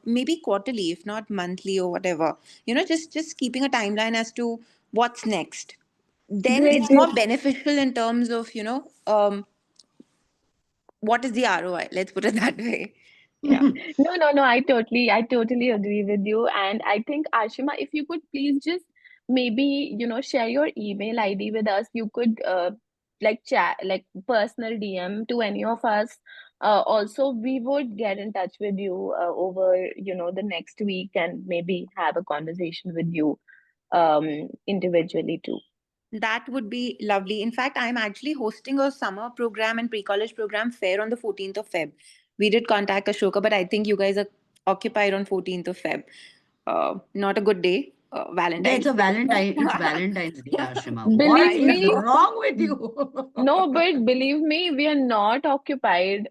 maybe quarterly, if not monthly or whatever, just keeping a timeline as to what's next, then Great, it's more great. beneficial in terms of, what is the ROI, let's put it that way. Yeah. No, no, no. I totally agree with you. And I think, Ashima, if you could please just maybe, share your email ID with us. You could like chat, like personal DM to any of us. Also, we would get in touch with you over, the next week and maybe have a conversation with you individually too. That would be lovely. In fact, I'm actually hosting a summer program and pre-college program fair on the 14th of Feb. We did contact Ashoka, but I think you guys are occupied on 14th of Feb. Not a good day, Yeah, Valentine's Day. It's Valentine's Day, Ashima. Yeah, What Believe yeah. is me, wrong with you? no, but believe me, we are not occupied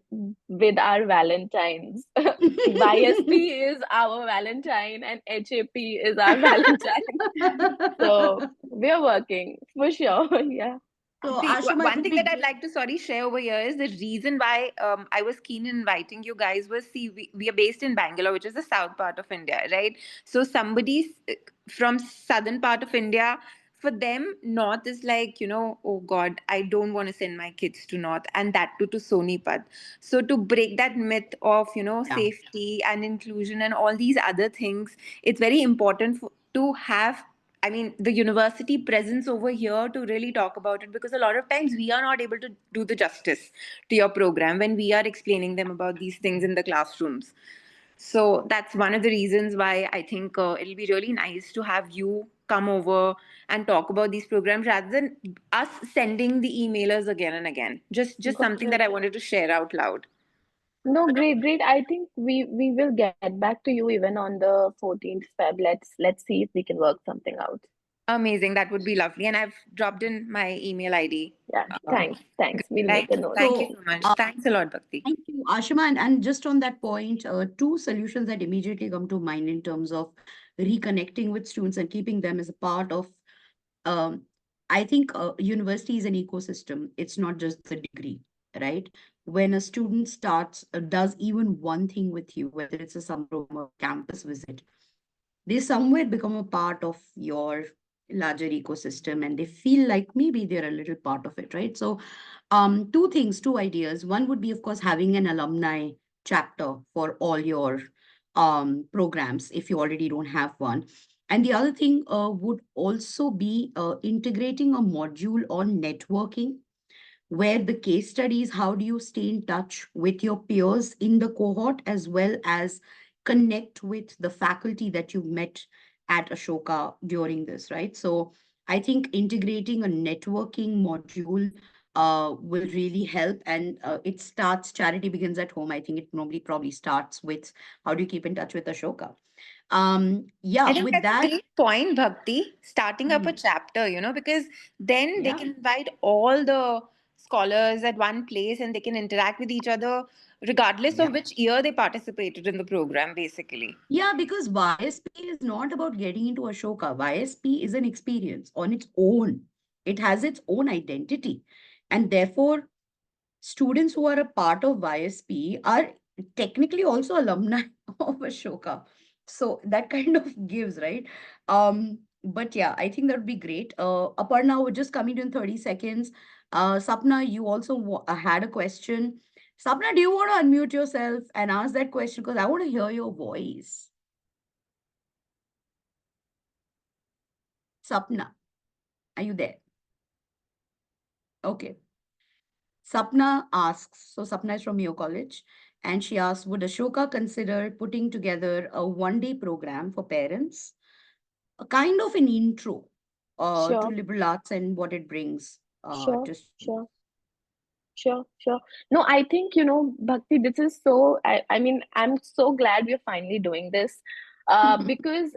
with our Valentines. YSP is our Valentine and HAP is our Valentine. So we are working for sure. Yeah. So, See, Ashima, it one would thing that be I'd like to share over here is the reason why I was keen in inviting you guys was, see, we are based in Bangalore, which is the south part of India, right? So somebody from southern part of India, for them, north is like, oh God, I don't want to send my kids to north, and that too to Sonipat. So to break that myth of, yeah. safety and inclusion and all these other things, it's very important to have, I mean, the university presence over here to really talk about it, because a lot of times we are not able to do the justice to your program when we are explaining them about these things in the classrooms. So that's one of the reasons why I think it'll be really nice to have you come over and talk about these programs rather than us sending the emailers again and again. Just Got something that it. I wanted to share out loud. No, great, great. I think we will get back to you even on the 14th Feb. Let's see if we can work something out. Amazing. That would be lovely. And I've dropped in my email ID. Yeah. Uh, Thanks. Thanks. We'll make a thank you. note. Thank you So, so much. Thanks a lot, Bhakti. thank you, Ashima. And just on that point, two solutions that immediately come to mind in terms of reconnecting with students and keeping them as a part of, um, I think university is an ecosystem. It's not just the degree, right? When a student does even one thing with you, whether it's a summer program or campus visit, they somewhere become a part of your larger ecosystem and they feel like maybe they're a little part of it, right? So two ideas. One would be, of course, having an alumni chapter for all your programs if you already don't have one. And the other thing would also be integrating a module on networking, where the case studies, how do you stay in touch with your peers in the cohort as well as connect with the faculty that you met at Ashoka during this, right? So I think integrating a networking module will really help. And it starts, charity begins at home. I think it normally probably starts with how do you keep in touch with Ashoka? I Yeah, think with that's a that, great point, Bhakti, starting up a mhm, chapter, because then they yeah. can invite all the scholars at one place and they can interact with each other regardless Yeah. of which year they participated in the program, basically. Yeah, because YSP is not about getting into Ashoka. YSP is an experience on its own. It has its own identity. And therefore, students who are a part of YSP are technically also alumni of Ashoka. So that kind of gives, right? But yeah, I think that would be great. Aparna, we're just coming to in 30 seconds. Sapna, you also had a question. Sapna, do you want to unmute yourself and ask that question? Because I want to hear your voice. Sapna, are you there? Okay. Sapna asks, so Sapna is from your college, and she asks, would Ashoka consider putting together a one-day program for parents, a kind of an intro to Sure, liberal arts and what it brings sure, to sure. Sure, sure. No, I think, Bhakti, this is so, I mean, I'm so glad we're finally doing this, because,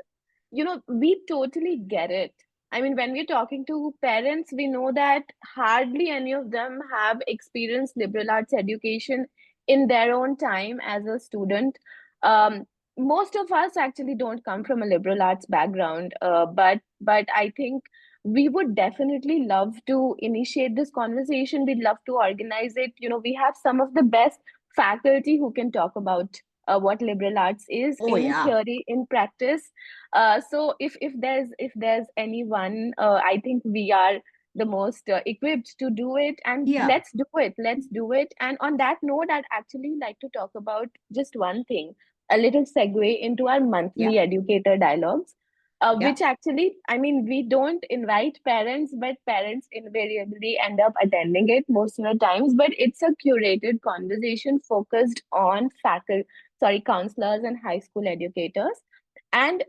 we totally get it. I mean, when we're talking to parents, we know that hardly any of them have experienced liberal arts education in their own time as a student. Um, Most of us actually don't come from a liberal arts background, but I think we would definitely love to initiate this conversation. We'd love to organize it. We have some of the best faculty who can talk about what liberal arts is Oh, in yeah. theory, in practice. So if there's anyone, I think we are the most equipped to do it, and Yeah. let's do it. Let's do it. And on that note, I'd actually like to talk about just one thing, a little segue into our monthly educator dialogues, Yeah. which actually, I mean, we don't invite parents, but parents invariably end up attending it most of the times. But it's a curated conversation focused on counselors and high school educators. And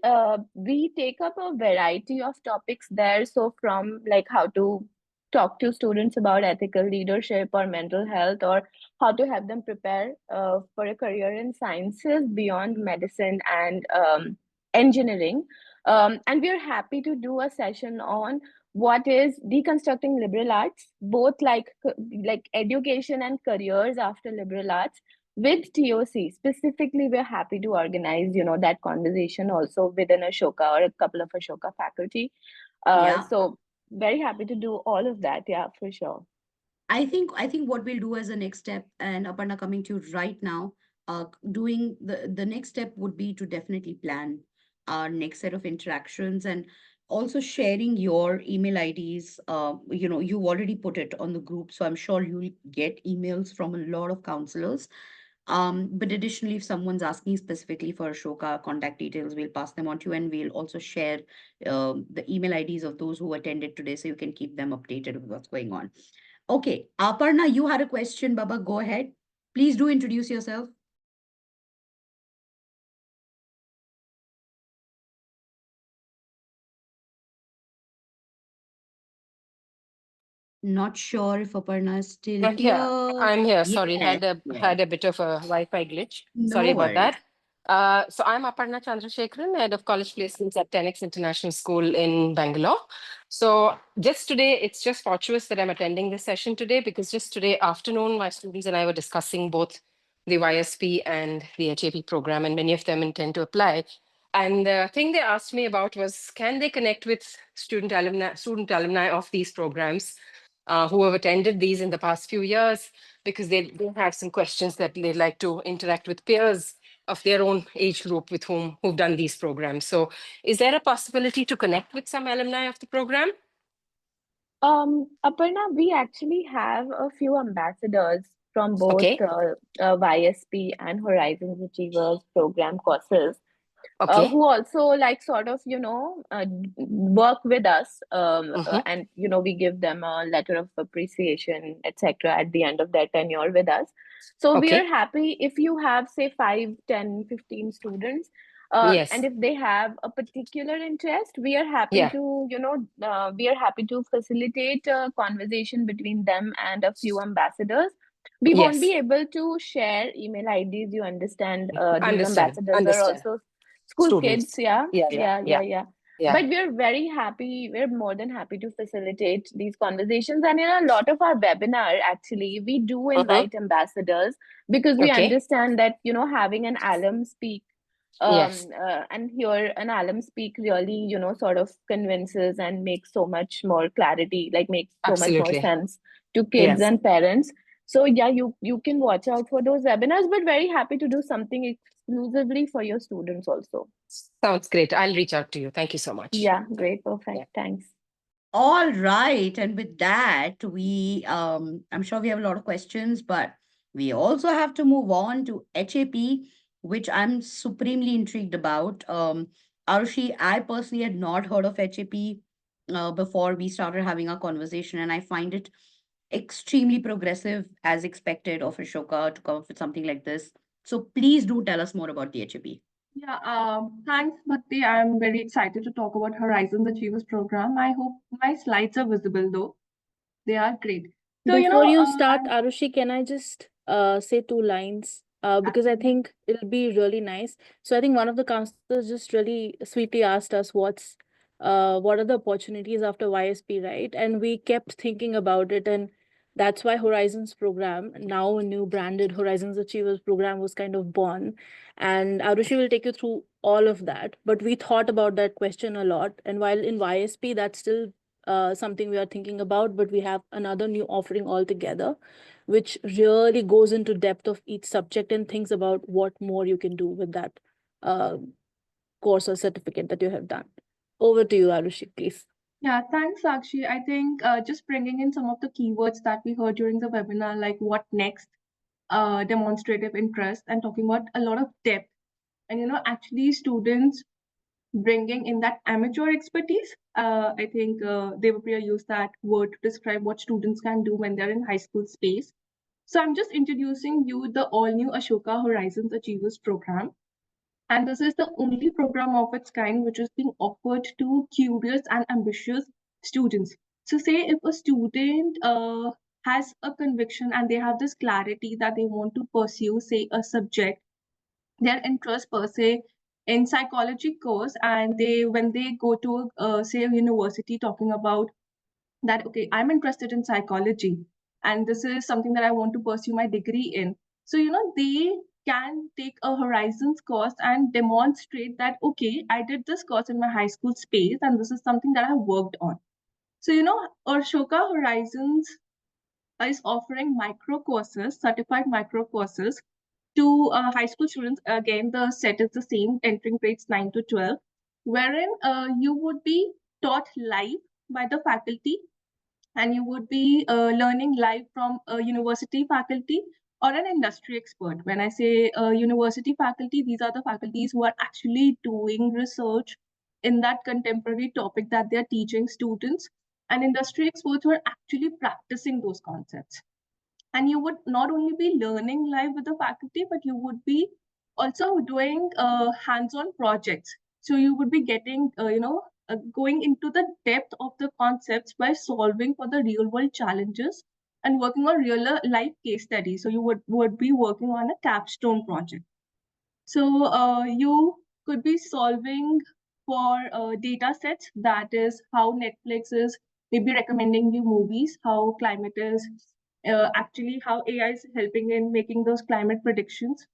we take up a variety of topics there. So from like how to talk to students about ethical leadership or mental health, or how to have them prepare for a career in sciences beyond medicine and engineering. And we're happy to do a session on what is deconstructing liberal arts, both like education and careers after liberal arts with TOC. Specifically, we're happy to organize, that conversation also within Ashoka or a couple of Ashoka faculty. Yeah. So very happy to do all of that. Yeah, for sure. I think what we'll do as a next step, and Aparna, coming to you right now, doing the next step would be to definitely plan our next set of interactions, and also sharing your email IDs. You've already put it on the group, so I'm sure you'll get emails from a lot of counselors. But additionally, if someone's asking specifically for Ashoka contact details, we'll pass them on to you, and we'll also share the email IDs of those who attended today, so you can keep them updated with what's going on. Okay, Aparna, you had a question, Baba. Go ahead. Please do introduce yourself. Not sure if Aparna is still I'm here. here. I'm here. Sorry, Yes, had yes. a bit of a Wi-Fi glitch. Sorry No about worries. that. So I'm Aparna Chandrasekharan, head of college placements at 10x International School in Bangalore. So just today, it's just fortuitous that I'm attending this session today, because just today afternoon, my students and I were discussing both the YSP and the HAP program, and many of them intend to apply. And the thing they asked me about was, can they connect with student alumni of these programs who have attended these in the past few years, because they have some questions that they'd like to interact with peers of their own age group with who've done these programs. So is there a possibility to connect with some alumni of the program? Aparna, we actually have a few ambassadors from both Okay. YSP and Horizons Achievers program courses, Okay. who also like sort of, work with us, and, we give them a letter of appreciation, etc. at the end of their tenure with us. So we are Okay. happy if you have, say, 5, 10, 15 students, Yes. and if they have a particular interest, we are happy Yeah. to, facilitate a conversation between them and a few ambassadors. We won't be Yes. able to share email IDs, you understand. These Understand. ambassadors are Understand. also school kids. Students. Yeah, Yeah. Yeah. yeah, yeah, Yeah. yeah. Yeah. But we're very happy, we're more than happy to facilitate these conversations. And in a lot of our webinar, actually, we do invite ambassadors, because we Okay. understand that, having an alum speak, Yes. and hear an alum speak really, sort of convinces and makes so much more clarity, like makes so much more Absolutely. sense to kids Yes. and parents. So yeah, you can watch out for those webinars, but very happy to do something exclusively for your students also. Sounds great. I'll reach out to you. Thank you so much. Yeah, great, perfect. Yeah. Thanks. All right. And with that, I'm sure we have a lot of questions, but We also have to move on to HAP, which I'm supremely intrigued about. Arushi, I personally had not heard of HAP before we started having our conversation, and I find it extremely progressive, as expected of Ashoka to come up with something like this. So please do tell us more about the HAP. Yeah, thanks, Bhakti. I'm very excited to talk about Horizons Achievers program. I hope my slides are visible though. They are great. So, Before you I'm start, Arushi, can I just say two lines? Because I think it'll be really nice. So I think one of the counselors just really sweetly asked us what are the opportunities after YSP, right? And we kept thinking about it, and that's why Horizons program, now a new branded Horizons Achievers program, was kind of born. And Arushi will take you through all of that. But we thought about that question a lot. And while in YSP, that's still something we are thinking about, but we have another new offering altogether, which really goes into depth of each subject and thinks about what more you can do with that uh, course or certificate that you have done. Over to you, Arushi, please. Yeah, thanks, Sakshi. I think just bringing in some of the keywords that we heard during the webinar, like what next, demonstrative interest, and talking about a lot of depth. And actually students bringing in that amateur expertise. I think Devapriya used that word to describe what students can do when they're in high school space. So I'm just introducing you the all-new Ashoka Horizons Achievers program. And this is the only program of its kind which is being offered to curious and ambitious students. So say if a student has a conviction and they have this clarity that they want to pursue, say, a subject, their interest per se in psychology course, and when they go to say a university talking about that, okay, I'm interested in psychology and this is something that I want to pursue my degree in. So they can take a Horizons course and demonstrate that, okay, I did this course in my high school space and this is something that I worked on. So Ashoka Horizons is offering micro courses, certified micro courses to high school students. Again, the set is the same, entering grades 9 to 12, wherein you would be taught live by the faculty, and you would be learning live from a university faculty or an industry expert. When I say university faculty, these are the faculties who are actually doing research in that contemporary topic that they're teaching students, and industry experts who are actually practicing those concepts. And you would not only be learning live with the faculty, but you would be also doing hands-on projects. So you would be getting going into the depth of the concepts by solving for the real world challenges and working on real life case studies. So you would be working on a capstone project. So you could be solving for data sets, that is how Netflix is maybe recommending you movies, how climate is actually how AI is helping in making those climate predictions,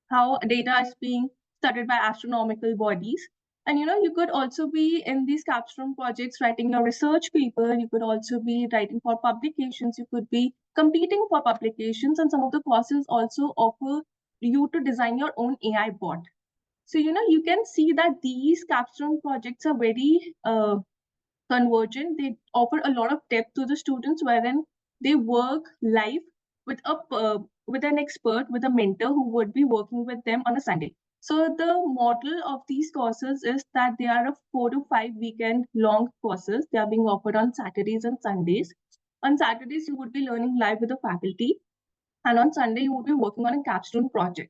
how data is being studied by astronomical bodies. And you could also be in these capstone projects writing your research paper. You could also be writing for publications. You could be competing for publications, and some of the courses also offer you to design your own AI bot. So you can see that these capstone projects are very convergent. They offer a lot of depth to the students, wherein they work live with with an expert, with a mentor who would be working with them on a Sunday. So the model of these courses is that they are a 4 to 5 weekend long courses. They are being offered on Saturdays and Sundays. On Saturdays, you would be learning live with the faculty, and on Sunday, you would be working on a capstone project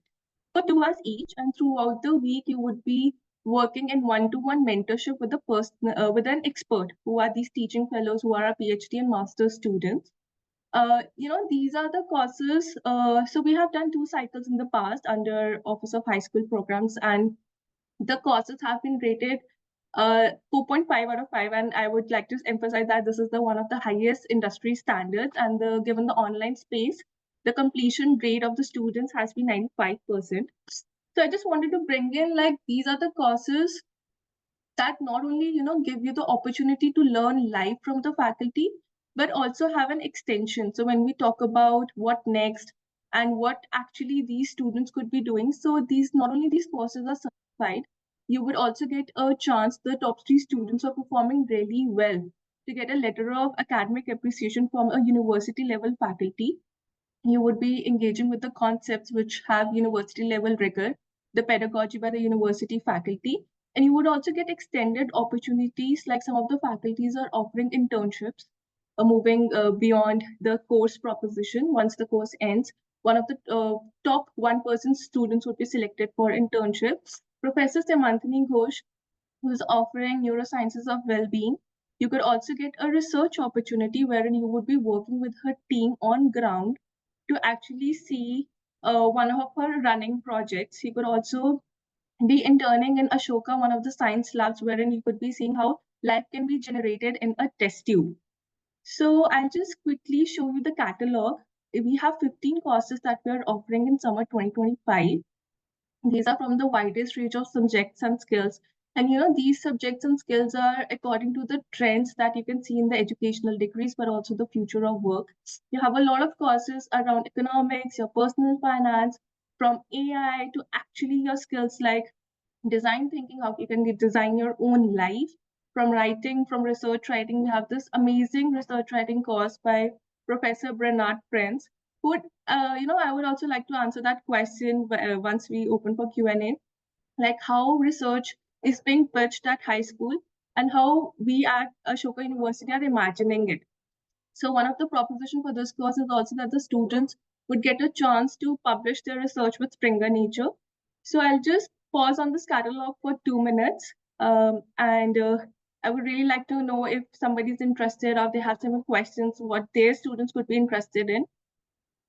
for 2 hours each. And throughout the week, you would be working in one-to-one mentorship with a person, with an expert, who are these teaching fellows who are our PhD and master's students. These are the courses. So we have done 2 cycles in the past under Office of High School Programs, and the courses have been rated 4.5 out of 5, and I would like to emphasize that this is the one of the highest industry standards, and given the online space, the completion rate of the students has been 95%. So I just wanted to bring in, like, these are the courses that not only give you the opportunity to learn live from the faculty, but also have an extension. So when we talk about what next and what actually these students could be doing, so these not only these courses are certified, you would also get a chance, the top 3 students are performing really well, to get a letter of academic appreciation from a university level faculty. You would be engaging with the concepts which have university level rigor, the pedagogy by the university faculty, and you would also get extended opportunities, like some of the faculties are offering internships, moving beyond the course proposition. Once the course ends, one of the top 1% students would be selected for internships. Professor Semanthini Ghosh, who's offering neurosciences of well-being. You could also get a research opportunity wherein you would be working with her team on ground to actually see one of her running projects. You could also be interning in Ashoka, one of the science labs, wherein you could be seeing how life can be generated in a test tube. So I'll just quickly show you the catalog. We have 15 courses that we are offering in summer 2025. These are from the widest range of subjects and skills. And these subjects and skills are according to the trends that you can see in the educational degrees, but also the future of work. You have a lot of courses around economics, your personal finance, from AI to actually your skills like design thinking, how you can design your own life. From writing, from research writing, we have this amazing research writing course by Professor Bernard Prince. Would I would also like to answer that question once we open for Q&A, like how research is being pitched at high school and how we at Ashoka University are imagining it. So one of the proposition for this course is also that the students would get a chance to publish their research with Springer Nature. So I'll just pause on this catalog for 2 minutes, and I would really like to know if somebody's interested or they have some questions, what their students would be interested in.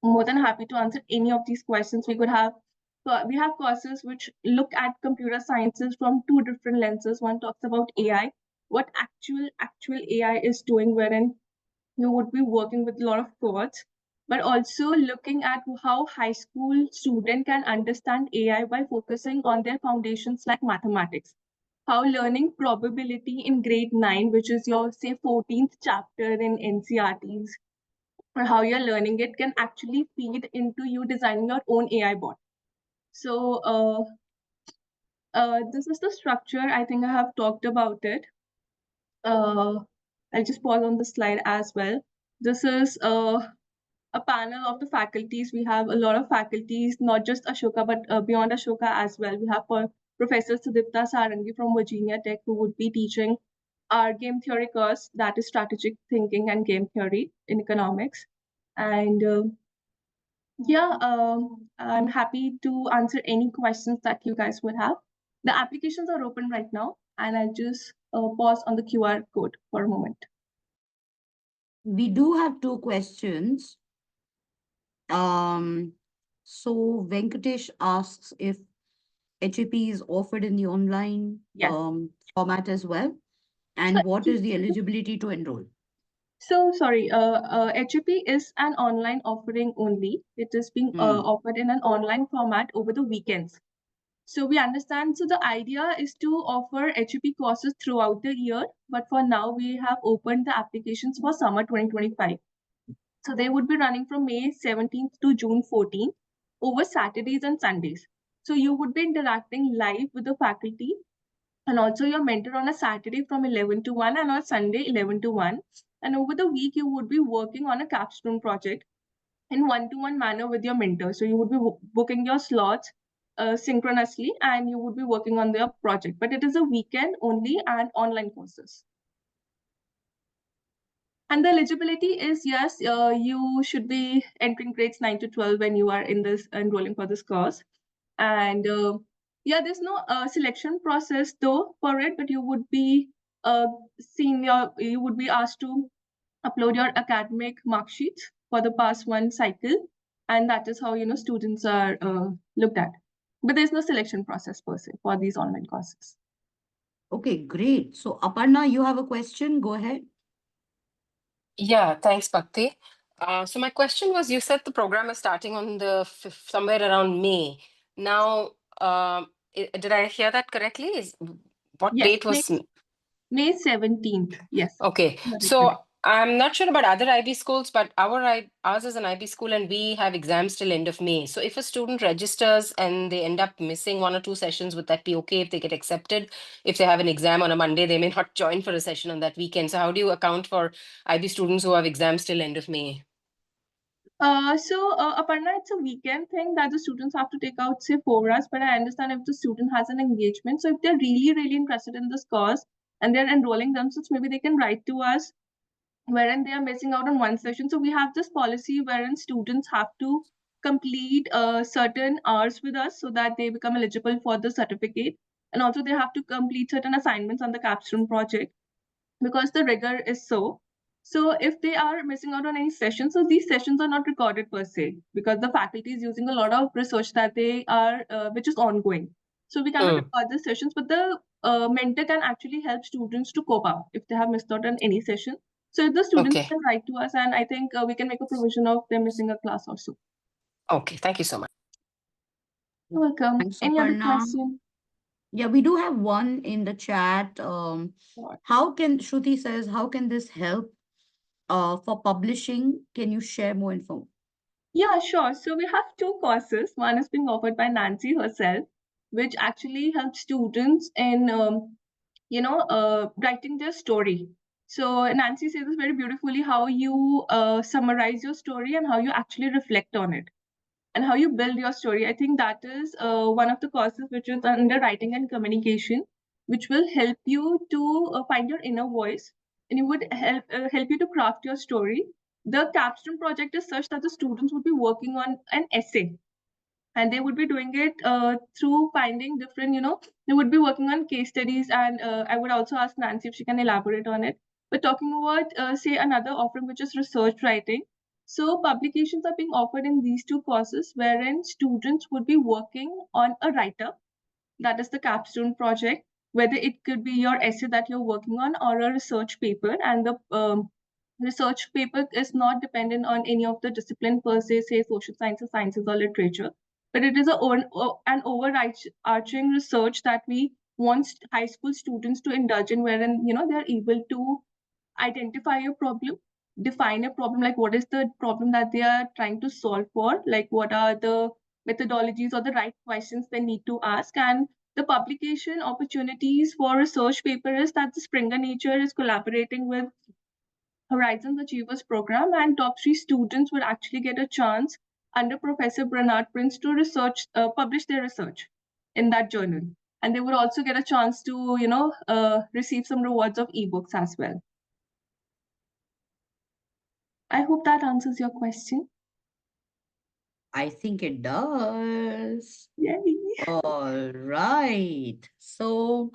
More than happy to answer any of these questions. We have courses which look at computer sciences from two different lenses. One talks about AI, what actual AI is doing, wherein you would be working with a lot of codes, but also looking at how high school student can understand AI by focusing on their foundations like mathematics. How learning probability in grade 9, which is your say 14th chapter in NCRTs, or how you're learning it can actually feed into you designing your own AI bot. So this is the structure. I think I have talked about it. I'll just pause on the slide as well. This is a panel of the faculties. We have a lot of faculties, not just Ashoka, but beyond Ashoka as well. We have Professor Sudipta Sarangi from Virginia Tech, who would be teaching our game theory course, that is strategic thinking and game theory in economics. And I'm happy to answer any questions that you guys would have. The applications are open right now, and I'll just pause on the QR code for a moment. We do have two questions. So Venkatesh asks if HAP is offered in the online Yes. format as well, and what is the eligibility to enroll? So sorry, HAP is an online offering only. It is being offered in an online format over the weekends. So we understand. So the idea is to offer HAP courses throughout the year, but for now we have opened the applications for summer 2025. So they would be running from May 17th to June 14th over Saturdays and Sundays. So you would be interacting live with the faculty and also your mentor on a Saturday from 11 to 1 and on Sunday 11 to 1. And over the week, you would be working on a capstone project in one-to-one manner with your mentor. So you would be booking your slots synchronously and you would be working on their project. But it is a weekend only and online courses. And the eligibility is, yes, you should be entering grades 9 to 12 when you are in this enrolling for this course. And there's no selection process though for it, but you would be you would be asked to upload your academic mark sheets for the past one cycle, and that is how students are looked at. But there's no selection process per se for these online courses. Okay, great. So Aparna, you have a question? Go ahead. Yeah, thanks, Bhakti. So my question was, you said the program is starting on the somewhere around May. Now, did I hear that correctly? What Yes, date was? May 17th. Yes. Okay, so I'm not sure about other IB schools, but ours is an IB school and we have exams till end of May. So if a student registers and they end up missing one or two sessions, would that be okay if they get accepted? If they have an exam on a Monday, they may not join for a session on that weekend. So how do you account for IB students who have exams till end of May? Aparna, it's a weekend thing that the students have to take out, say, 4 hours. But I understand if the student has an engagement. So if they're really, really interested in this course and they're enrolling themselves, maybe they can write to us wherein they are missing out on one session. So we have this policy wherein students have to complete certain hours with us so that they become eligible for the certificate. And also they have to complete certain assignments on the capstone project because the rigor is so. So if they are missing out on any sessions, so these sessions are not recorded per se because the faculty is using a lot of research that they are, which is ongoing. So we cannot record the sessions, but the mentor can actually help students to cope up if they have missed out on any session. So if the students Okay. can write to us, and I think we can make a provision of them missing a class or so. Okay. Thank you so much. You're welcome. Thanks, Any other Aparna. question? Yeah, we do have one in the chat. How can, Shruti says, how can this help for publishing? Can you share more info? Yeah, sure. So we have two courses. One is being offered by Nancy herself, which actually helps students in, writing their story. So Nancy says this very beautifully, how you summarize your story and how you actually reflect on it and how you build your story. I think that is one of the courses which is under writing and communication, which will help you to find your inner voice and it would help you to craft your story. The capstone project is such that the students would be working on an essay and they would be doing it through finding different, they would be working on case studies. And I would also ask Nancy if she can elaborate on it. But talking about, say, another offering, which is research writing. So publications are being offered in these two courses, wherein students would be working on a writer. That is the capstone project, whether it could be your essay that you're working on or a research paper. And the research paper is not dependent on any of the discipline per se, say social sciences, sciences, or literature, but it is an overarching research that we want high school students to indulge in, wherein they're able to identify a problem, define a problem, like what is the problem that they are trying to solve for, like what are the methodologies or the right questions they need to ask. And the publication opportunities for research paper is that the Springer Nature is collaborating with Horizons Achievers Program, and top 3 students would actually get a chance under Professor Bernard Prince to publish their research in that journal. And they would also get a chance to, receive some rewards of ebooks as well. I hope that answers your question. I think it does. Yay. All right. So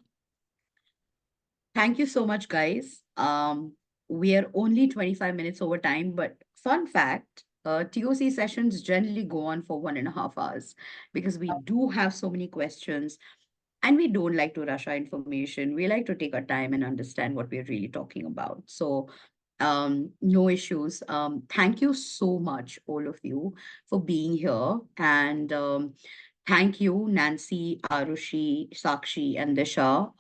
thank you so much, guys. We are only 25 minutes over time, but fun fact, TOC sessions generally go on for 1.5 hours because we do have so many questions and we don't like to rush our information. We like to take our time and understand what we're really talking about. So no issues. Thank you so much, all of you, for being here. And thank you, Nancy, Arushi, Sakshi, and Disha,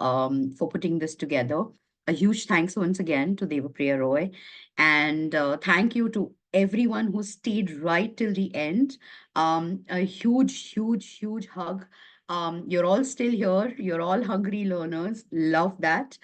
for putting this together. A huge thanks once again to Devapriya Roy. And thank you to everyone who stayed right till the end. A huge, huge, huge hug. You're all still here. You're all hungry learners. Love that.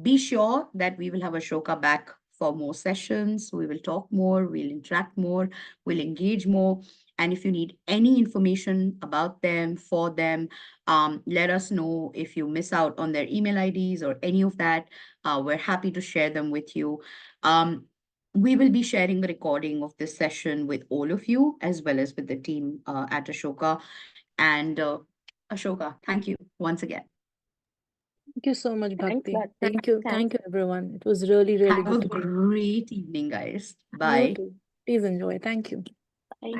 Be sure that we will have Ashoka back for more sessions. We will talk more, we'll interact more, we'll engage more. And if you need any information about them, for them, let us know. If you miss out on their email IDs or any of that, we're happy to share them with you. We will be sharing a recording of this session with all of you, as well as with the team at Ashoka. And Ashoka, thank you once again. Thank you so much, Thanks, Bhakti. Bhakti. Thank you. Thanks. Thank you, everyone. It was really, really Have a good to be. great evening, guys. You Bye. too. Please enjoy. Thank you. Bye.